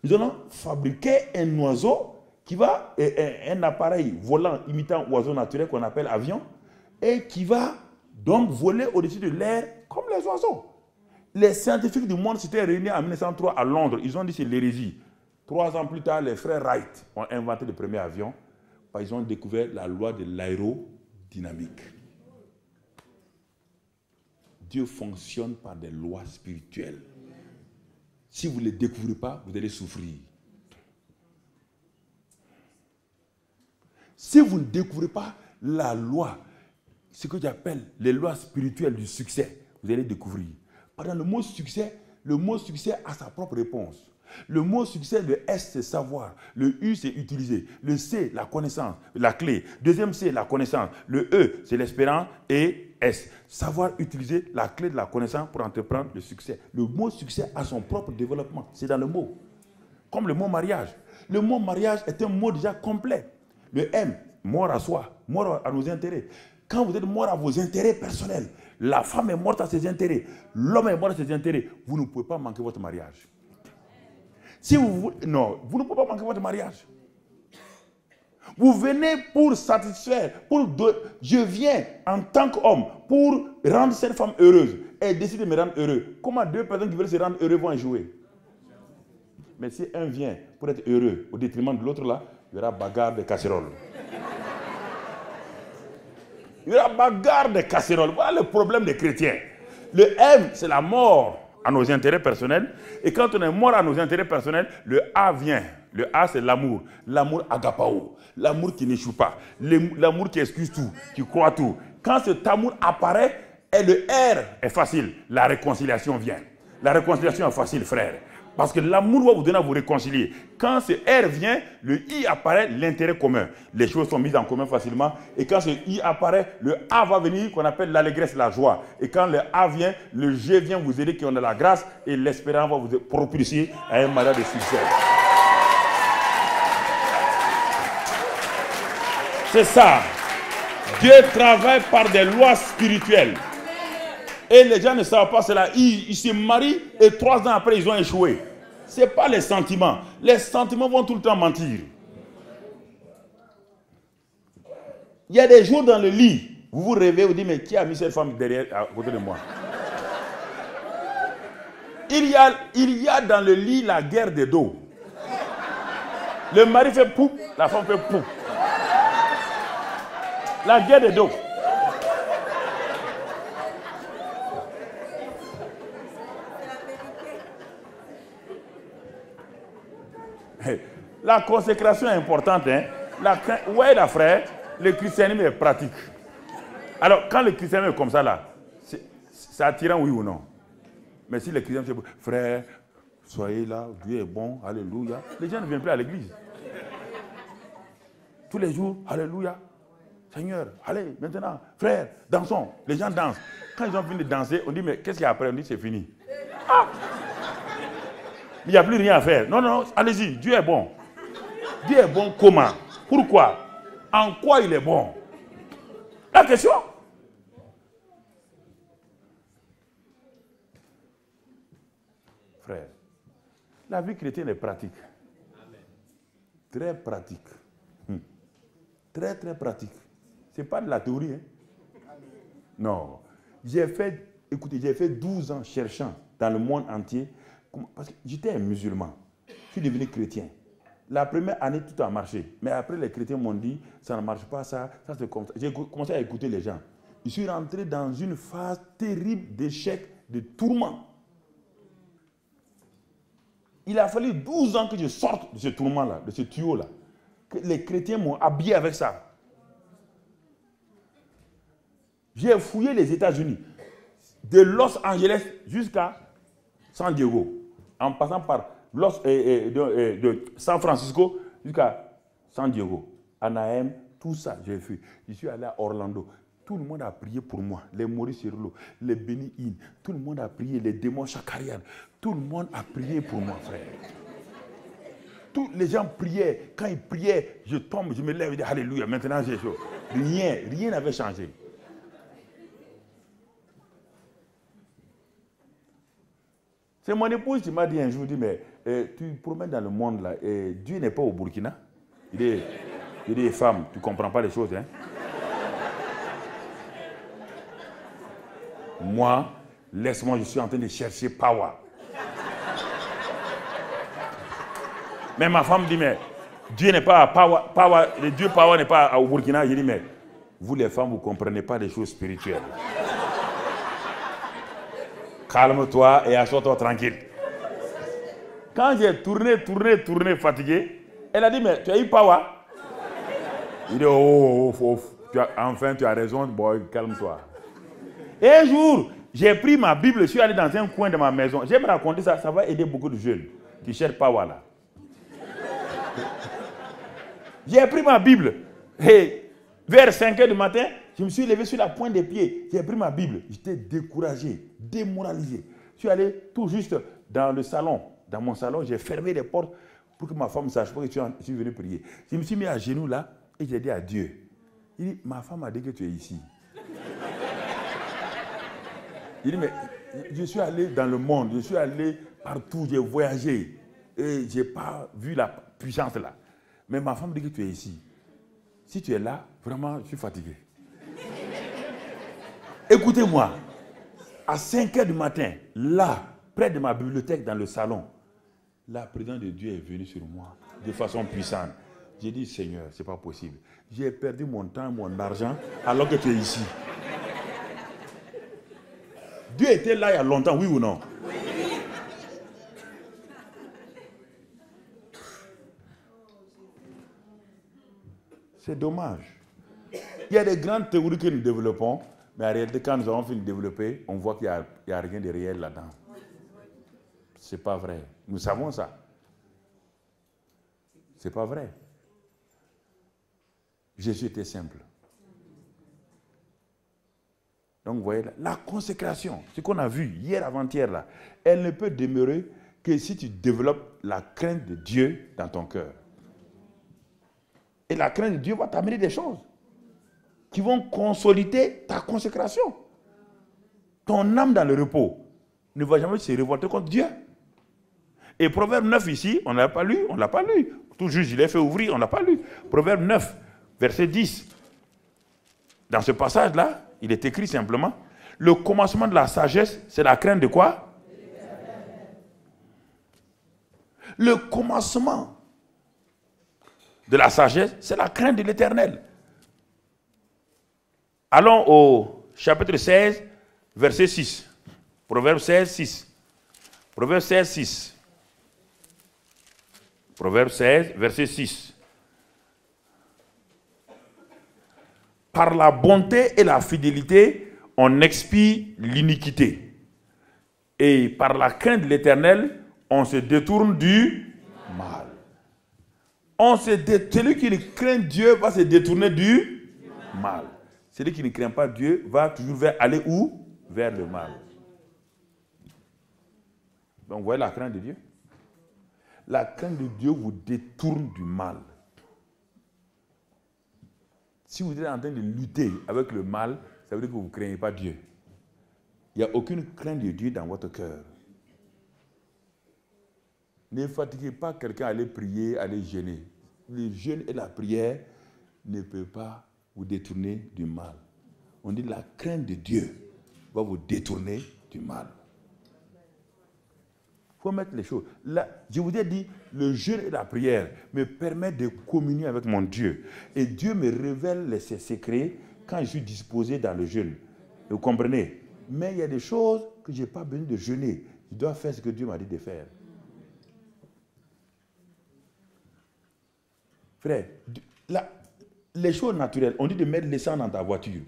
nous allons fabriquer un oiseau qui va, un appareil volant imitant oiseau naturel qu'on appelle avion, et qui va donc voler au-dessus de l'air comme les oiseaux. Les scientifiques du monde s'étaient réunis en 1903 à Londres. Ils ont dit c'est l'hérésie. 3 ans plus tard, les frères Wright ont inventé le premier avion. Ils ont découvert la loi de l'aérodynamique. Dieu fonctionne par des lois spirituelles. Si vous ne les découvrez pas, vous allez souffrir. Si vous ne découvrez pas la loi, ce que j'appelle les lois spirituelles du succès, vous allez découvrir. Pendant le mot succès a sa propre réponse. Le mot succès, le S, c'est savoir. Le U, c'est utiliser. Le C, la connaissance, la clé. Deuxième C, la connaissance. Le E, c'est l'espérance. Et S, savoir utiliser la clé de la connaissance pour entreprendre le succès. Le mot succès a son propre développement. C'est dans le mot. Comme le mot mariage. Le mot mariage est un mot déjà complet. Le M, mort à soi, mort à nos intérêts. Quand vous êtes mort à vos intérêts personnels, la femme est morte à ses intérêts, l'homme est mort à ses intérêts, vous ne pouvez pas manquer votre mariage. Si vous ne pouvez pas manquer votre mariage. Vous venez pour satisfaire, je viens en tant qu'homme pour rendre cette femme heureuse. Elle décide de me rendre heureux. Comment 2 personnes qui veulent se rendre heureux vont échouer? Mais si un vient pour être heureux au détriment de l'autre là, il y aura bagarre de casseroles. Il y aura bagarre de casseroles. Voilà le problème des chrétiens. Le M, c'est la mort à nos intérêts personnels. Et quand on est mort à nos intérêts personnels, le A vient. Le A, c'est l'amour. L'amour agapao. L'amour qui n'échoue pas. L'amour qui excuse tout, qui croit tout. Quand cet amour apparaît, et le R est facile, la réconciliation vient. La réconciliation est facile, frère. Parce que l'amour va vous donner à vous réconcilier. Quand ce R vient, le I apparaît, l'intérêt commun. Les choses sont mises en commun facilement. Et quand ce I apparaît, le A va venir, qu'on appelle l'allégresse, la joie. Et quand le A vient, le G vient vous aider, qui ont de la grâce. Et l'espérance va vous propulser à un mariage de succès. C'est ça. Dieu travaille par des lois spirituelles. Et les gens ne savent pas cela. Ils se marient et 3 ans après, ils ont échoué. Ce n'est pas les sentiments. Les sentiments vont tout le temps mentir. Il y a des jours dans le lit, vous vous rêvez, vous dites, mais qui a mis cette femme derrière, à côté de moi? Il y a dans le lit la guerre des dos. Le mari fait poup, la femme fait poup. La guerre des dos. La consécration est importante. Hein? Ouais, la frère, le christianisme est pratique. Alors, quand le christianisme est comme ça, là, c'est attirant, oui ou non? Mais si le christianisme dit, frère, soyez là, Dieu est bon, alléluia. Les gens ne viennent plus à l'église. Tous les jours, alléluia. Seigneur, allez, maintenant, frère, dansons. Les gens dansent. Quand ils ont fini de danser, on dit, mais qu'est-ce qu'il y a après? On dit, c'est fini. Ah! Il n'y a plus rien à faire. Non, non, allez-y, Dieu est bon. Dieu est bon comment? Pourquoi? En quoi il est bon? La question? Frère, la vie chrétienne est pratique. Très pratique. Très, très pratique. Ce n'est pas de la théorie. Hein? Non. Écoutez, j'ai fait 12 ans cherchant dans le monde entier. Parce que j'étais un musulman. Je suis devenu chrétien. La première année, tout a marché. Mais après, les chrétiens m'ont dit, ça ne marche pas, ça c'est comme ça. J'ai commencé à écouter les gens. Je suis rentré dans une phase terrible d'échec, de tourment. Il a fallu 12 ans que je sorte de ce tourment-là, de ce tuyau-là. Que les chrétiens m'ont habillé avec ça. J'ai fouillé les États-Unis, de Los Angeles jusqu'à San Diego, en passant par de San Francisco jusqu'à San Diego, Anaheim, tout ça, j'ai fait. Je suis allé à Orlando. Tout le monde a prié pour moi. Les Maurice sur l'eau, les Benny Hinn, tout le monde a prié, les démons Chakarian, tout le monde a prié pour moi, frère. Tous les gens priaient. Quand ils priaient, je tombe, je me lève et je dis Alléluia, maintenant j'ai chaud. Rien n'avait changé. C'est mon épouse qui m'a dit un jour, mais tu promènes dans le monde là, et Dieu n'est pas au Burkina. Il dit, femme, tu ne comprends pas les choses. Hein? Moi, laisse-moi, je suis en train de chercher power. Mais ma femme dit, mais Dieu n'est pas à power, le Dieu power n'est pas au Burkina. Je dis, mais vous les femmes, vous ne comprenez pas les choses spirituelles. Calme-toi et assois-toi tranquille. Quand j'ai tourné, fatigué, elle a dit, mais tu as eu power? Il dit, enfin tu as raison, boy, calme-toi. Et un jour, j'ai pris ma Bible, je suis allé dans un coin de ma maison. J'aime raconter ça, ça va aider beaucoup de jeunes qui cherchent power là. J'ai pris ma Bible et vers 5 h du matin, je me suis levé sur la pointe des pieds. J'ai pris ma Bible. J'étais découragé, démoralisé. Je suis allé tout juste dans le salon. Dans mon salon, j'ai fermé les portes pour que ma femme ne sache pas que je suis venu prier. Je me suis mis à genoux là et j'ai dit à Dieu. Il dit, ma femme a dit que tu es ici. Il dit, mais je suis allé dans le monde, je suis allé partout, j'ai voyagé et je n'ai pas vu la puissance là. Mais ma femme dit que tu es ici. Si tu es là, vraiment, je suis fatigué. Écoutez-moi, à 5 h du matin, là, près de ma bibliothèque dans le salon, la présence de Dieu est venue sur moi de façon puissante. J'ai dit, Seigneur, ce n'est pas possible. J'ai perdu mon temps, mon argent, alors que tu es ici. Dieu était là il y a longtemps, oui ou non? Oui. C'est dommage. Il y a des grandes théories que nous développons, mais en réalité, quand nous avons fini de développer, on voit qu'il n'y a rien de réel là-dedans. Ce n'est pas vrai. Nous savons ça. Ce n'est pas vrai. Jésus était simple. Donc, vous voyez, la consécration, ce qu'on a vu hier, avant-hier, là, elle ne peut demeurer que si tu développes la crainte de Dieu dans ton cœur. Et la crainte de Dieu va t'amener des choses qui vont consolider ta consécration. Ton âme dans le repos ne va jamais se révolter contre Dieu. Et Proverbe 9 ici, on ne l'a pas lu, on ne l'a pas lu. Tout juste, il est fait ouvrir, on ne l'a pas lu. Proverbe 9, verset 10. Dans ce passage-là, il est écrit simplement, le commencement de la sagesse, c'est la crainte de quoi? Le commencement de la sagesse, c'est la crainte de l'Éternel. Allons au chapitre 16, verset 6. Proverbe 16, 6. Proverbe 16, 6. Proverbe 16, verset 6. Par la bonté et la fidélité, on expie l'iniquité. Et par la crainte de l'Éternel, on se détourne du mal. Celui qui craint Dieu va se détourner du mal. Celui qui ne craint pas Dieu va toujours aller où? Vers le mal. Donc, vous voyez la crainte de Dieu? La crainte de Dieu vous détourne du mal. Si vous êtes en train de lutter avec le mal, ça veut dire que vous ne craignez pas Dieu. Il n'y a aucune crainte de Dieu dans votre cœur. Ne fatiguez pas quelqu'un à aller prier, à aller jeûner. Le jeûne et la prière ne peuvent pas vous détourner du mal. On dit la crainte de Dieu va vous détourner du mal. Il faut mettre les choses. Là, je vous ai dit, le jeûne et la prière me permettent de communier avec mon Dieu. Et Dieu me révèle ses secrets quand je suis disposé dans le jeûne. Vous comprenez? Mais il y a des choses que je n'ai pas besoin de jeûner. Je dois faire ce que Dieu m'a dit de faire. Frère, là, les choses naturelles, on dit de mettre l'essence dans ta voiture.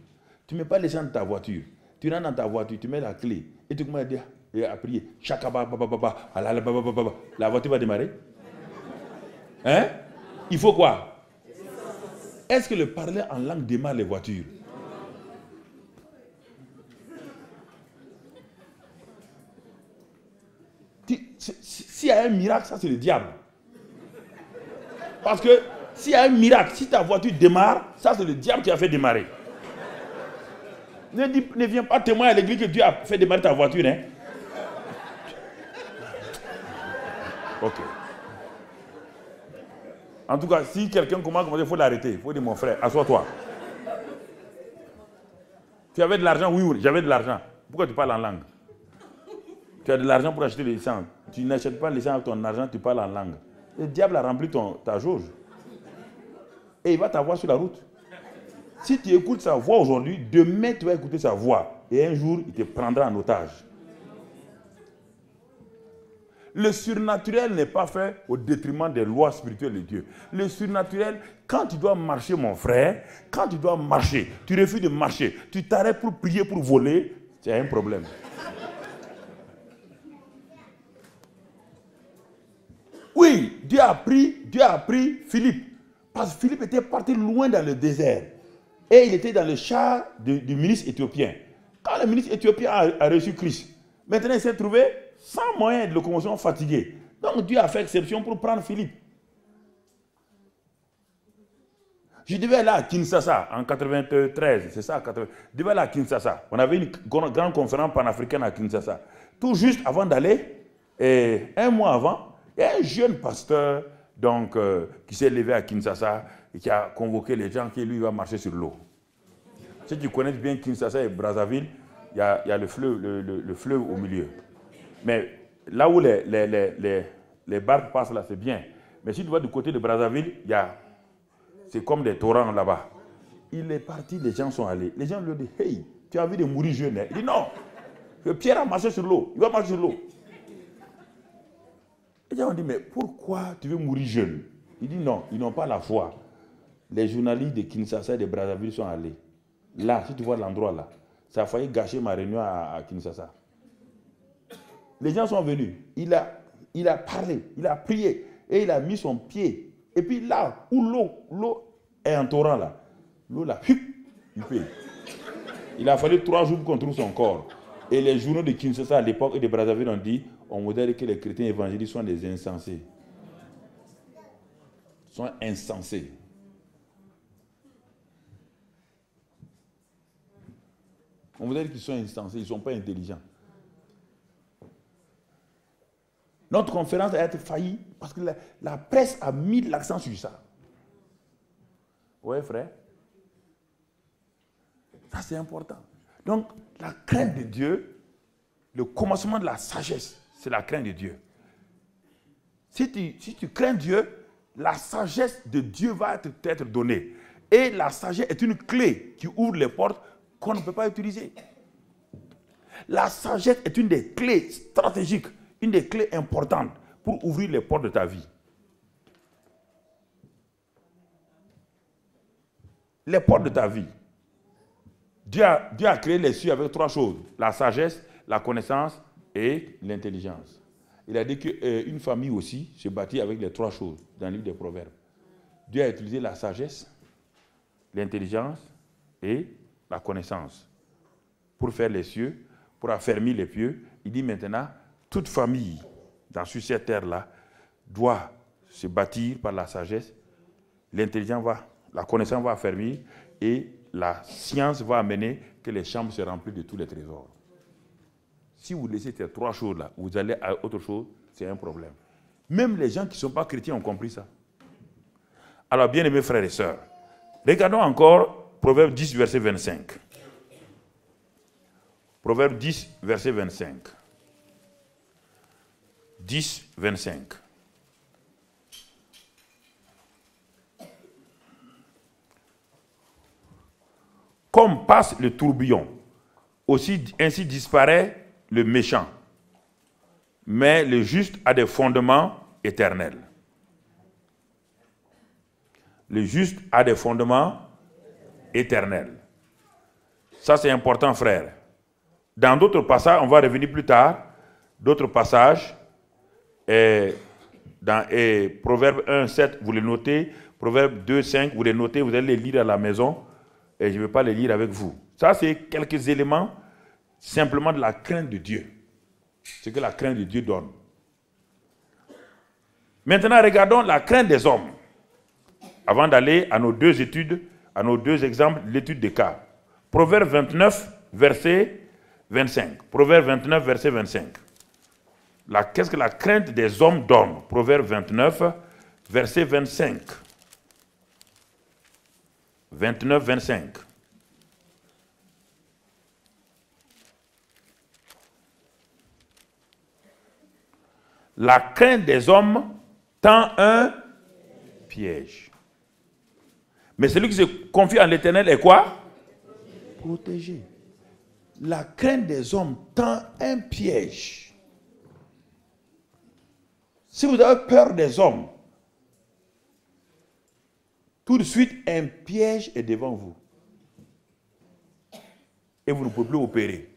Tu ne mets pas l'essence dans ta voiture. Tu rentres dans ta voiture, tu mets la clé et tu commences à dire, et à prier. La voiture va démarrer. Hein? Il faut quoi? Est-ce que le parler en langue démarre les voitures? S'il y a un miracle, ça c'est le diable. Parce que s'il y a un miracle, si ta voiture démarre, ça c'est le diable qui a fait démarrer. Ne viens pas témoigner à l'église que Dieu a fait démarrer ta voiture. Hein? Ok. En tout cas, si quelqu'un commence à commencer, il faut l'arrêter. Il faut dire, mon frère, assois-toi. Tu avais de l'argent? Oui, j'avais de l'argent. Pourquoi tu parles en langue? Tu as de l'argent pour acheter l'essence. Tu n'achètes pas l'essence avec ton argent, tu parles en langue. Le diable a rempli ta jauge. Et il va t'avoir sur la route. Si tu écoutes sa voix aujourd'hui, demain tu vas écouter sa voix. Et un jour, il te prendra en otage. Le surnaturel n'est pas fait au détriment des lois spirituelles de Dieu. Le surnaturel, quand tu dois marcher, mon frère, quand tu dois marcher, tu refuses de marcher, tu t'arrêtes pour prier, pour voler, tu as un problème. Oui, Dieu a pris Philippe. Parce que Philippe était parti loin dans le désert. Et il était dans le char du ministre éthiopien. Quand le ministre éthiopien a reçu Christ, maintenant il s'est trouvé sans moyen de locomotion, fatigué. Donc Dieu a fait exception pour prendre Philippe. Je devais aller à Kinshasa en 93, c'est ça, je devais aller à Kinshasa. On avait une grande conférence panafricaine à Kinshasa. Tout juste avant d'aller, un mois avant, il y a un jeune pasteur donc, qui s'est levé à Kinshasa et qui a convoqué les gens qui lui va marcher sur l'eau. Si tu connais bien Kinshasa et Brazzaville, il y a le fleuve au milieu. Mais là où les barques passent là, c'est bien. Mais si tu vas du côté de Brazzaville, c'est comme des torrents là-bas. Il est parti, les gens sont allés. Les gens lui ont dit, hey, tu as envie de mourir jeune? Hein? Il dit non. Pierre a marché sur l'eau. Il va marcher sur l'eau. Les gens ont dit, mais pourquoi tu veux mourir jeune? Il dit non, ils n'ont pas la foi. Les journalistes de Kinshasa et de Brazzaville sont allés. Là, si tu vois l'endroit là, ça a failli gâcher ma réunion à Kinshasa. Les gens sont venus. Il a parlé, il a prié et il a mis son pied. Et puis là où l'eau est en torrent là, l'eau là, il paye. Il a fallu 3 jours pour qu'on trouve son corps. Et les journaux de Kinshasa à l'époque et de Brazzaville ont dit, on voudrait que les chrétiens évangéliques soient des insensés. Ils sont insensés. On vous a dit qu'ils sont instancés, ils ne sont pas intelligents. Notre conférence a été faillie parce que la presse a mis l'accent sur ça. Oui, frère. Ça, c'est important. Donc, la crainte de Dieu, le commencement de la sagesse, c'est la crainte de Dieu. Si tu crains Dieu, la sagesse de Dieu va t'être donnée. Et la sagesse est une clé qui ouvre les portes qu'on ne peut pas utiliser. La sagesse est une des clés stratégiques, une des clés importantes pour ouvrir les portes de ta vie. Les portes de ta vie. Dieu a créé les cieux avec 3 choses. La sagesse, la connaissance et l'intelligence. Il a dit qu'une famille aussi se bâtit avec les 3 choses dans le livre des Proverbes. Dieu a utilisé la sagesse, l'intelligence et la connaissance pour faire les cieux, pour affermir les pieux. Il dit maintenant, toute famille sur cette terre-là doit se bâtir par la sagesse, l'intelligence la connaissance va affermir et la science va amener que les chambres se remplissent de tous les trésors. Si vous laissez ces 3 choses-là, vous allez à autre chose, c'est un problème. Même les gens qui ne sont pas chrétiens ont compris ça. Alors, bien-aimés frères et sœurs, regardons encore Proverbe 10, verset 25. Proverbe 10, verset 25. 10, 25. Comme passe le tourbillon, ainsi disparaît le méchant. Mais le juste a des fondements éternels. Le juste a des fondements éternels. Ça, c'est important, frère. Dans d'autres passages, on va revenir plus tard, d'autres passages, dans Proverbe 1, 7, vous les notez, Proverbe 2, 5, vous les notez, vous allez les lire à la maison, et je ne vais pas les lire avec vous. Ça, c'est quelques éléments simplement de la crainte de Dieu. Ce que la crainte de Dieu donne. Maintenant, regardons la crainte des hommes. Avant d'aller à nos 2 études, à nos 2 exemples, l'étude des cas. Proverbe 29, verset 25. Proverbe 29, verset 25. Qu'est-ce que la crainte des hommes donne? Proverbe 29, verset 25. 29, 25. La crainte des hommes tend un piège. Mais celui qui se confie en l'Éternel est quoi? Protégé. La crainte des hommes tend un piège. Si vous avez peur des hommes, tout de suite, un piège est devant vous. Et vous ne pouvez plus opérer.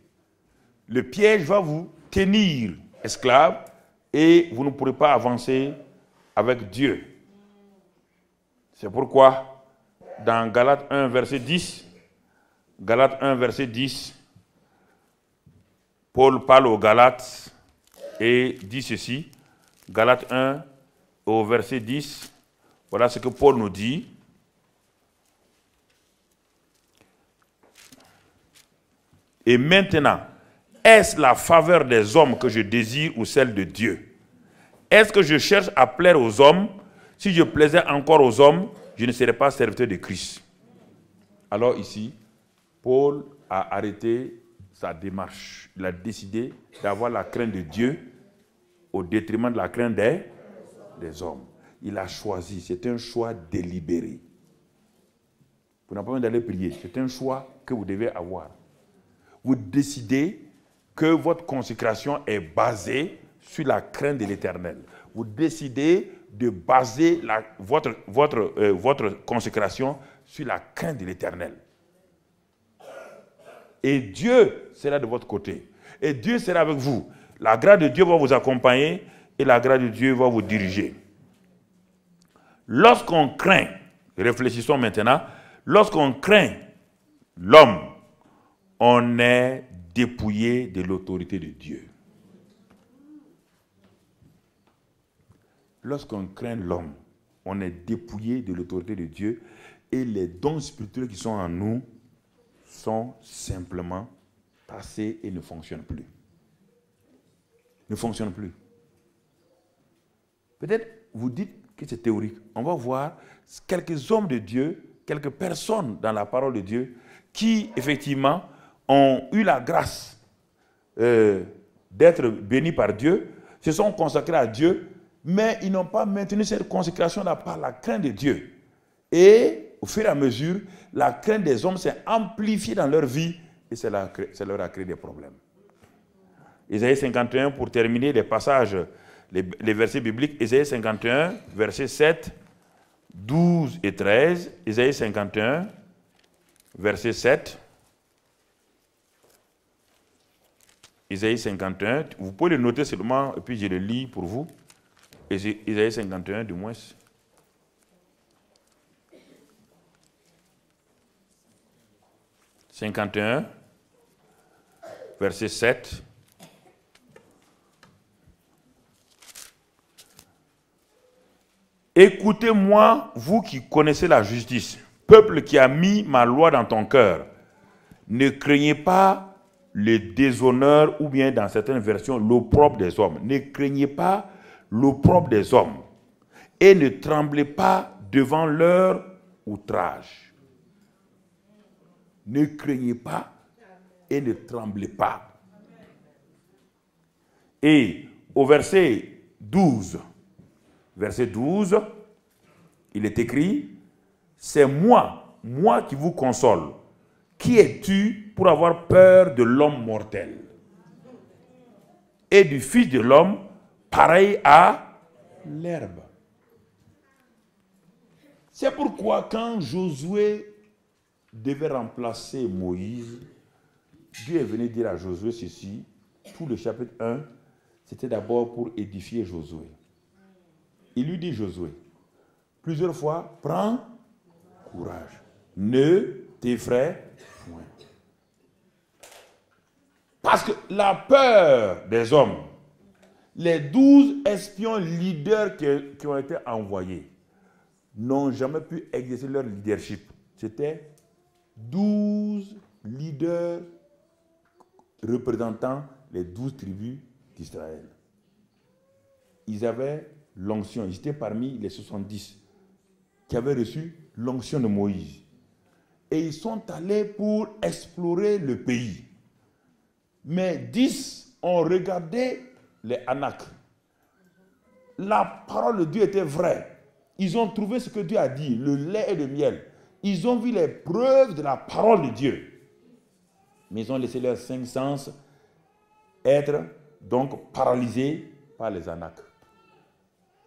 Le piège va vous tenir esclave et vous ne pourrez pas avancer avec Dieu. C'est pourquoi, dans Galates 1, verset 10, Galates 1, verset 10, Paul parle aux Galates et dit ceci. Galates 1, au verset 10, voilà ce que Paul nous dit. Et maintenant, est-ce la faveur des hommes que je désire ou celle de Dieu? Est-ce que je cherche à plaire aux hommes? Si je plaisais encore aux hommes, je ne serais pas serviteur de Christ. Alors ici, Paul a arrêté sa démarche. Il a décidé d'avoir la crainte de Dieu au détriment de la crainte des hommes. Il a choisi, c'est un choix délibéré. Vous n'avez pas besoin d'aller prier, c'est un choix que vous devez avoir. Vous décidez que votre consécration est basée sur la crainte de l'Éternel. Vous décidez de baser votre consécration sur la crainte de l'Éternel. Et Dieu sera de votre côté. Et Dieu sera avec vous. La grâce de Dieu va vous accompagner et la grâce de Dieu va vous diriger. Lorsqu'on craint, réfléchissons maintenant, lorsqu'on craint l'homme, on est dépouillé de l'autorité de Dieu. Lorsqu'on craint l'homme, on est dépouillé de l'autorité de Dieu et les dons spirituels qui sont en nous sont simplement passé et ne fonctionne plus. Ne fonctionne plus. Peut-être vous dites que c'est théorique. On va voir quelques hommes de Dieu, quelques personnes dans la parole de Dieu qui, effectivement, ont eu la grâce d'être bénis par Dieu, se sont consacrés à Dieu, mais ils n'ont pas maintenu cette consécration-là par la crainte de Dieu. Et au fur et à mesure, la crainte des hommes s'est amplifiée dans leur vie et ça leur a créé des problèmes. Ésaïe 51, pour terminer les passages, les versets bibliques, Ésaïe 51, versets 7, 12 et 13, Ésaïe 51, verset 7, Ésaïe 51, vous pouvez le noter seulement, et puis je le lis pour vous, Ésaïe 51 du moins. « 51, verset 7. Écoutez-moi, vous qui connaissez la justice, peuple qui a mis ma loi dans ton cœur. Ne craignez pas le déshonneur ou bien dans certaines versions l'opprobre des hommes. Ne craignez pas l'opprobre des hommes et ne tremblez pas devant leur outrage. Ne craignez pas et ne tremblez pas. Et au verset 12, il est écrit, c'est moi qui vous console. Qui es-tu pour avoir peur de l'homme mortel et du Fils de l'homme pareil à l'herbe? C'est pourquoi quand Josué devait remplacer Moïse, Dieu est venu dire à Josué ceci, tout le chapitre 1, c'était d'abord pour édifier Josué. Il lui dit, Josué, plusieurs fois, prends courage, ne t'effraie point. Parce que la peur des hommes, les 12 espions leaders qui ont été envoyés, n'ont jamais pu exercer leur leadership. C'était 12 leaders représentant les 12 tribus d'Israël. Ils avaient l'onction, ils étaient parmi les 70 qui avaient reçu l'onction de Moïse. Et ils sont allés pour explorer le pays. Mais 10 ont regardé les Anak. La parole de Dieu était vraie. Ils ont trouvé ce que Dieu a dit, le lait et le miel. Ils ont vu les preuves de la parole de Dieu. Mais ils ont laissé leurs 5 sens être donc paralysés par les Anak.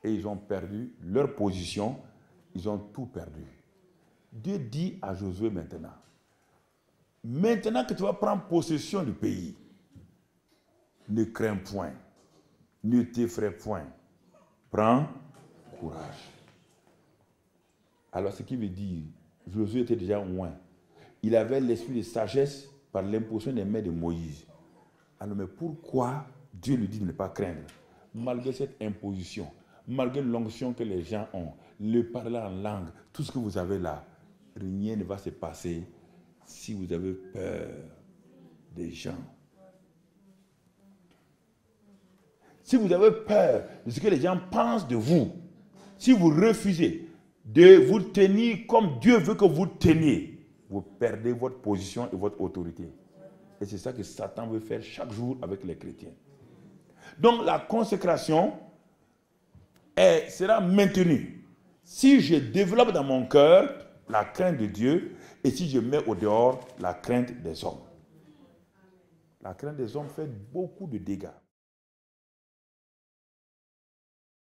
Et ils ont perdu leur position. Ils ont tout perdu. Dieu dit à Josué maintenant, maintenant que tu vas prendre possession du pays, ne crains point, ne t'effraie point, prends courage. Alors ce qui veut dire, Josué était déjà loin. Il avait l'esprit de sagesse par l'imposition des mains de Moïse. Alors mais pourquoi Dieu lui dit de ne pas craindre? Malgré cette imposition, malgré l'onction que les gens ont, le parler en langue, tout ce que vous avez là, rien ne va se passer si vous avez peur des gens. Si vous avez peur de ce que les gens pensent de vous, si vous refusez de vous tenir comme Dieu veut que vous teniez, vous perdez votre position et votre autorité. Et c'est ça que Satan veut faire chaque jour avec les chrétiens. Donc la consécration sera maintenue si je développe dans mon cœur la crainte de Dieu et si je mets au dehors la crainte des hommes. La crainte des hommes fait beaucoup de dégâts.